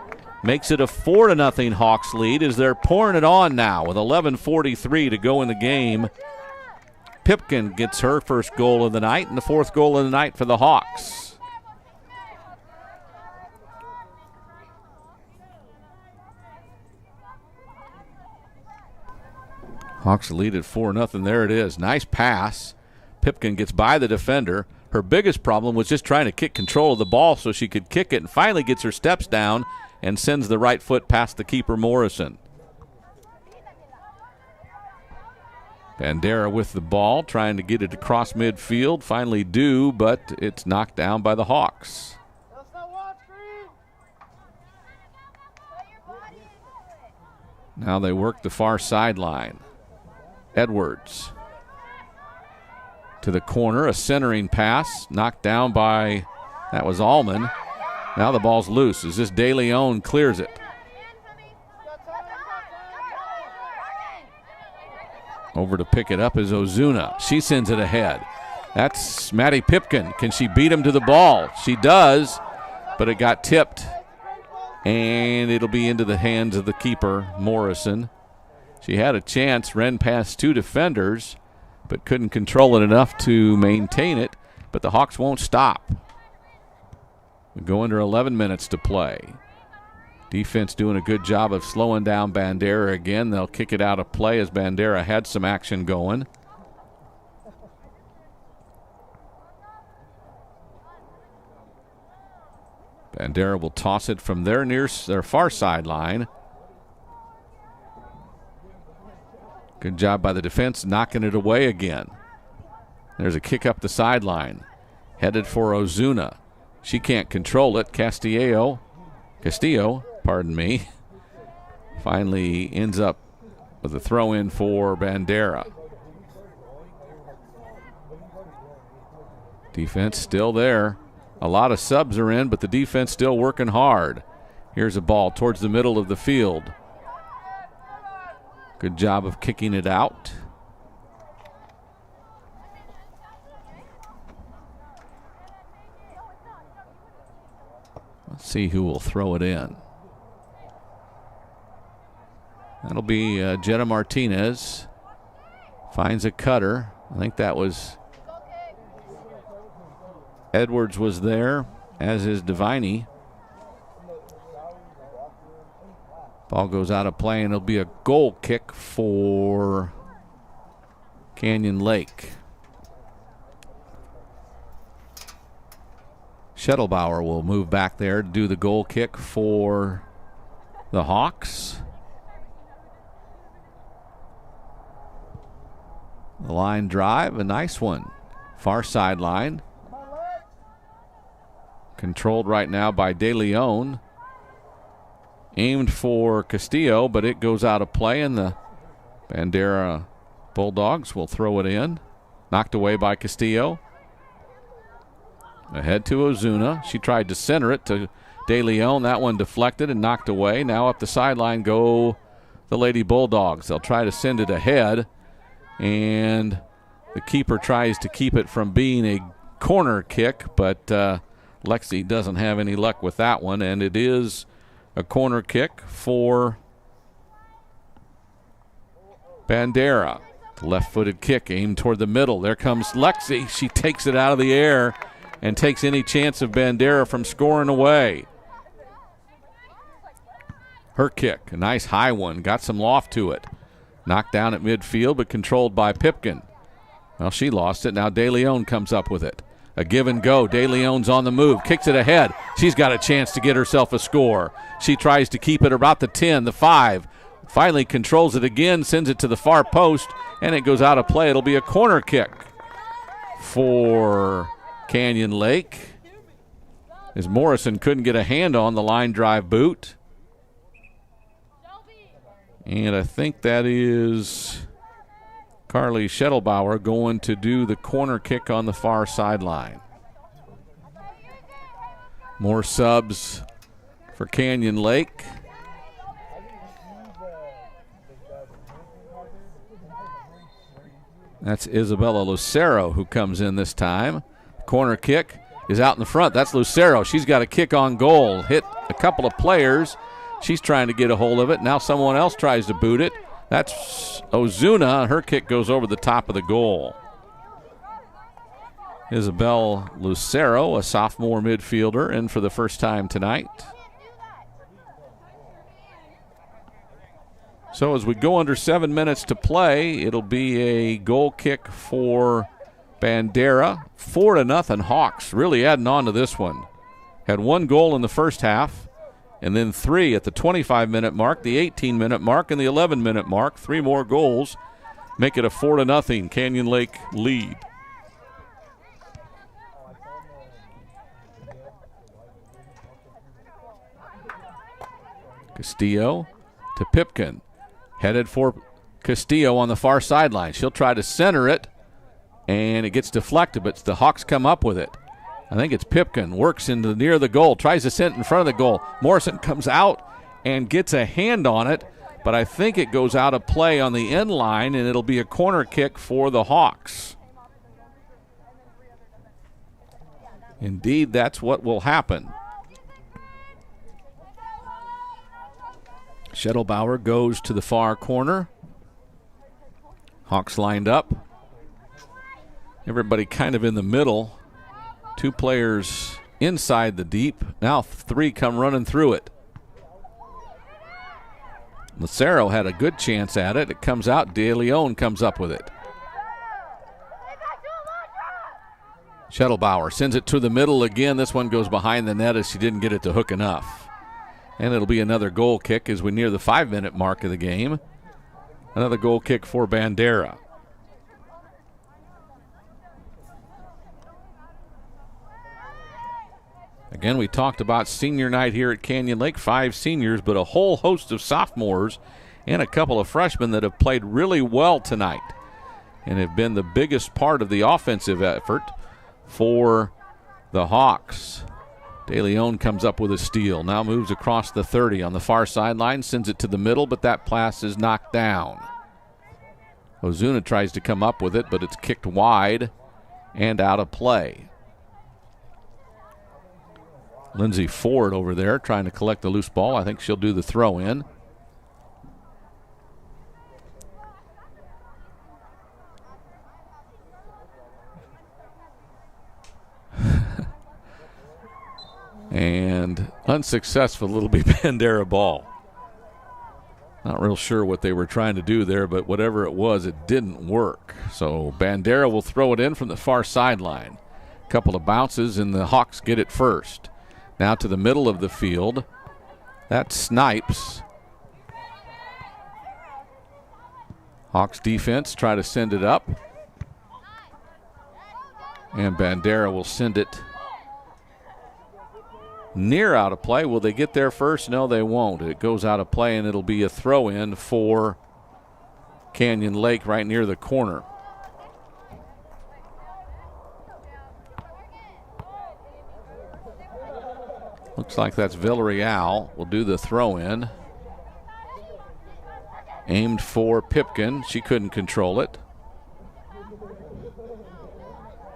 makes it a 4-0 Hawks lead as they're pouring it on now with 11:43 to go in the game. Pipkin gets her first goal of the night and the 4th goal of the night for the Hawks. Hawks lead at 4-0. There it is. Nice pass. Pipkin gets by the defender. Her biggest problem was just trying to kick control of the ball so she could kick it, and finally gets her steps down and sends the right foot past the keeper, Morrison. Bandera with the ball, trying to get it across midfield. Finally do, but it's knocked down by the Hawks. Now they work the far sideline. Edwards to the corner, a centering pass, knocked down by, that was Allman. Now the ball's loose as this De Leon clears it. Over to pick it up is Ozuna. She sends it ahead. That's Maddie Pipkin. Can she beat him to the ball? She does, but it got tipped. And it'll be into the hands of the keeper, Morrison. She had a chance, ran past 2 defenders, but couldn't control it enough to maintain it. But the Hawks won't stop. We go under 11 minutes to play. Defense doing a good job of slowing down Bandera again. They'll kick it out of play as Bandera had some action going. Bandera will toss it from their far sideline. Good job by the defense knocking it away again. There's a kick up the sideline. Headed for Ozuna. She can't control it. Castillo, pardon me, finally ends up with a throw in for Bandera. Defense still there. A lot of subs are in, but the defense still working hard. Here's a ball towards the middle of the field. Good job of kicking it out. Let's see who will throw it in. That'll be Jetta Martinez. Finds a cutter. I think that was Edwards was there, as is Deviney. Ball goes out of play, and it'll be a goal kick for Canyon Lake. Schettelbauer will move back there to do the goal kick for the Hawks. The line drive, a nice one. Far sideline. Controlled right now by De Leon. Aimed for Castillo, but it goes out of play, and the Bandera Bulldogs will throw it in. Knocked away by Castillo. Ahead to Ozuna. She tried to center it to De Leon. That one deflected and knocked away. Now up the sideline go the Lady Bulldogs. They'll try to send it ahead, and the keeper tries to keep it from being a corner kick, but Lexi doesn't have any luck with that one, and it is a corner kick for Bandera. Left-footed kick aimed toward the middle. There comes Lexi. She takes it out of the air and takes any chance of Bandera from scoring away. Her kick, a nice high one, got some loft to it. Knocked down at midfield, but controlled by Pipkin. Well, she lost it. Now De Leon comes up with it. A give and go. De Leon's on the move. Kicks it ahead. She's got a chance to get herself a score. She tries to keep it about the 10, the 5. Finally controls it again, sends it to the far post, and it goes out of play. It'll be a corner kick for Canyon Lake, as Morrison couldn't get a hand on the line drive boot. And I think that is Carly Schettelbauer going to do the corner kick on the far sideline. More subs for Canyon Lake. That's Isabella Lucero who comes in this time. Corner kick is out in the front. That's Lucero. She's got a kick on goal. Hit a couple of players. She's trying to get a hold of it. Now someone else tries to boot it. That's Ozuna. Her kick goes over the top of the goal. Isabel Lucero, a sophomore midfielder, in for the first time tonight. So as we go under 7 minutes to play, it'll be a goal kick for Bandera. 4-0 Hawks, really adding on to this one. Had one goal in the first half, and then 3 at the 25-minute mark, the 18-minute mark, and the 11-minute mark. 3 more goals make it a 4-0 Canyon Lake lead. Castillo to Pipkin. Headed for Castillo on the far sideline. She'll try to center it, and it gets deflected, but the Hawks come up with it. I think it's Pipkin. Works into near the goal. Tries to send it in front of the goal. Morrison comes out and gets a hand on it, but I think it goes out of play on the end line, and it'll be a corner kick for the Hawks. Indeed, that's what will happen. Schettelbauer goes to the far corner. Hawks lined up. Everybody kind of in the middle. 2 players inside the deep. Now 3 come running through it. Lucero had a good chance at it. It comes out. De Leon comes up with it. Schettelbauer sends it to the middle again. This one goes behind the net as she didn't get it to hook enough. And it'll be another goal kick as we near the 5-minute mark of the game. Another goal kick for Bandera. Again, we talked about senior night here at Canyon Lake. 5 seniors, but a whole host of sophomores and a couple of freshmen that have played really well tonight and have been the biggest part of the offensive effort for the Hawks. De Leon comes up with a steal. Now moves across the 30 on the far sideline, sends it to the middle, but that pass is knocked down. Ozuna tries to come up with it, but it's kicked wide and out of play. Lindsey Ford over there trying to collect the loose ball. I think she'll do the throw in. And unsuccessful. It'll be Bandera ball. Not real sure what they were trying to do there, but whatever it was, it didn't work. So Bandera will throw it in from the far sideline. A couple of bounces, and the Hawks get it first. Now to the middle of the field. That's Snipes. Hawks defense try to send it up. And Bandera will send it near out of play. Will they get there first? No, they won't. It goes out of play, and it'll be a throw-in for Canyon Lake right near the corner. Looks like that's Villarreal. Will do the throw-in. Aimed for Pipkin. She couldn't control it.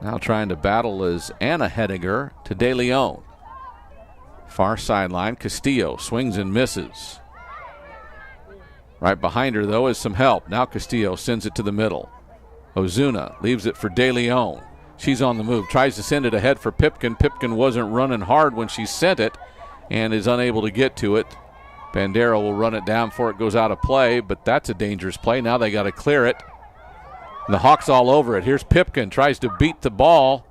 Now trying to battle is Anna Hediger to De Leon. Far sideline, Castillo swings and misses. Right behind her, though, is some help. Now Castillo sends it to the middle. Ozuna leaves it for De Leon. She's on the move, tries to send it ahead for Pipkin. Pipkin wasn't running hard when she sent it and is unable to get to it. Bandera will run it down before it goes out of play, but that's a dangerous play. Now they got to clear it. And the Hawks all over it. Here's Pipkin, tries to beat the ball,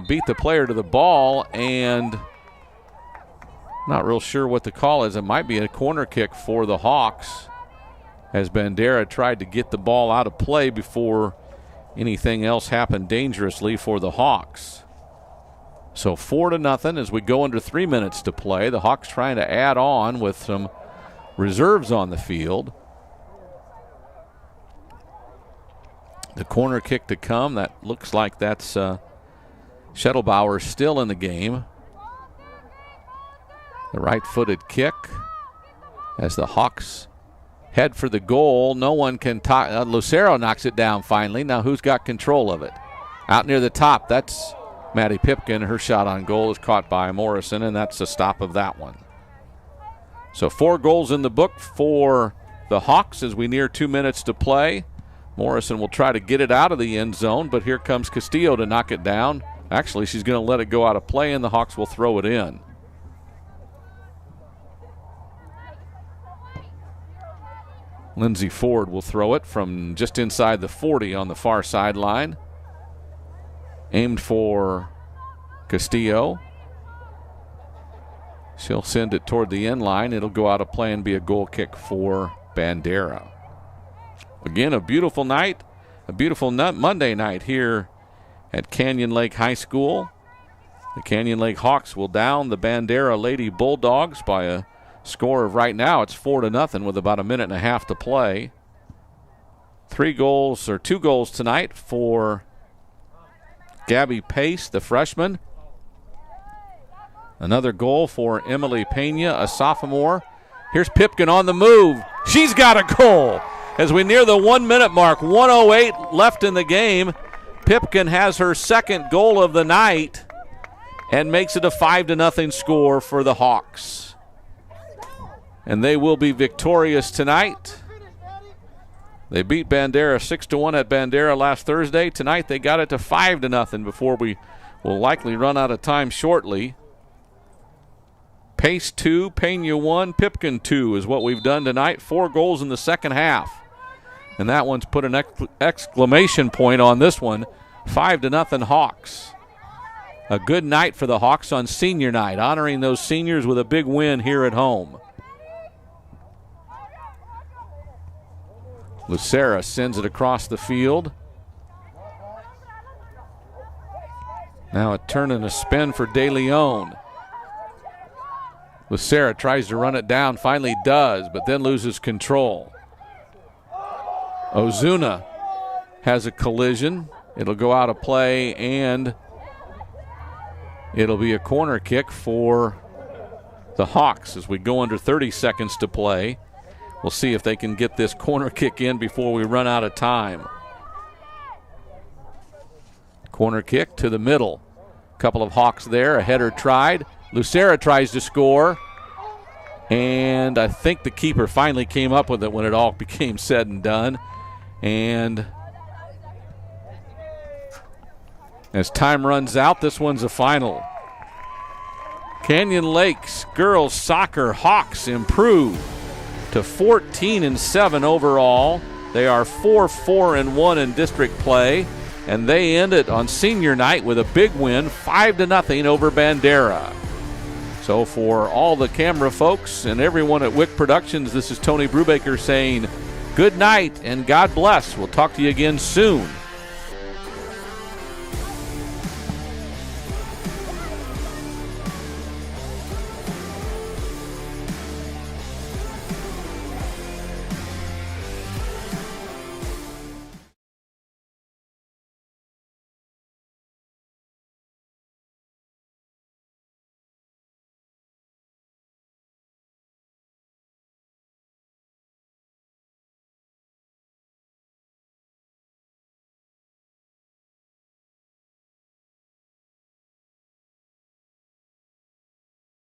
beat the player to the ball, and not real sure what the call is. It might be a corner kick for the Hawks as Bandera tried to get the ball out of play before anything else happened dangerously for the Hawks. So 4-0 as we go under 3 minutes to play. The Hawks trying to add on with some reserves on the field. The corner kick to come. That looks like that's Schettelbauer still in the game. The right-footed kick as the Hawks head for the goal. No one can Lucero knocks it down finally. Now who's got control of it? Out near the top, that's Maddie Pipkin. Her shot on goal is caught by Morrison, and that's the stop of that one. So 4 goals in the book for the Hawks as we near 2 minutes to play. Morrison will try to get it out of the end zone, but here comes Castillo to knock it down. Actually, she's going to let it go out of play, and the Hawks will throw it in. Lindsey Ford will throw it from just inside the 40 on the far sideline. Aimed for Castillo. She'll send it toward the end line. It'll go out of play and be a goal kick for Bandera. Again, a beautiful night, a beautiful Monday night here at Canyon Lake High School. The Canyon Lake Hawks will down the Bandera Lady Bulldogs by a score of right now it's 4-0 with about a minute and a half to play. 2 goals tonight for Gabby Pace, the freshman. Another goal for Emily Pena, a sophomore. Here's Pipkin on the move. She's got a goal. As we near the 1 minute mark, 1:08 left in the game. Pipkin has her second goal of the night and makes it a 5-0 score for the Hawks. And they will be victorious tonight. They beat Bandera 6-1 at Bandera last Thursday. Tonight they got it to 5-0 before we will likely run out of time shortly. Pace 2, Pena 1, Pipkin 2 is what we've done tonight. 4 goals in the second half. And that one's put an exclamation point on this one. 5-0 Hawks. A good night for the Hawks on senior night, honoring those seniors with a big win here at home. Lucera sends it across the field. Now a turn and a spin for De Leon. Lucera tries to run it down, finally does, but then loses control. Ozuna has a collision. It'll go out of play, and It'll be a corner kick for the Hawks as we go under 30 seconds to play. We'll see if they can get this corner kick in before we run out of time. Corner kick to the middle. Couple of Hawks there. A header tried. Lucera tries to score. And I think the keeper finally came up with it when it all became said and done. And as time runs out, this one's a final. Canyon Lakes girls soccer Hawks improve to 14-7 overall. They are 4-4-1 in district play, and they end it on senior night with a big win, 5-0 over Bandera. So for all the camera folks and everyone at Wick Productions, this is Tony Brubaker saying good night and God bless. We'll talk to you again soon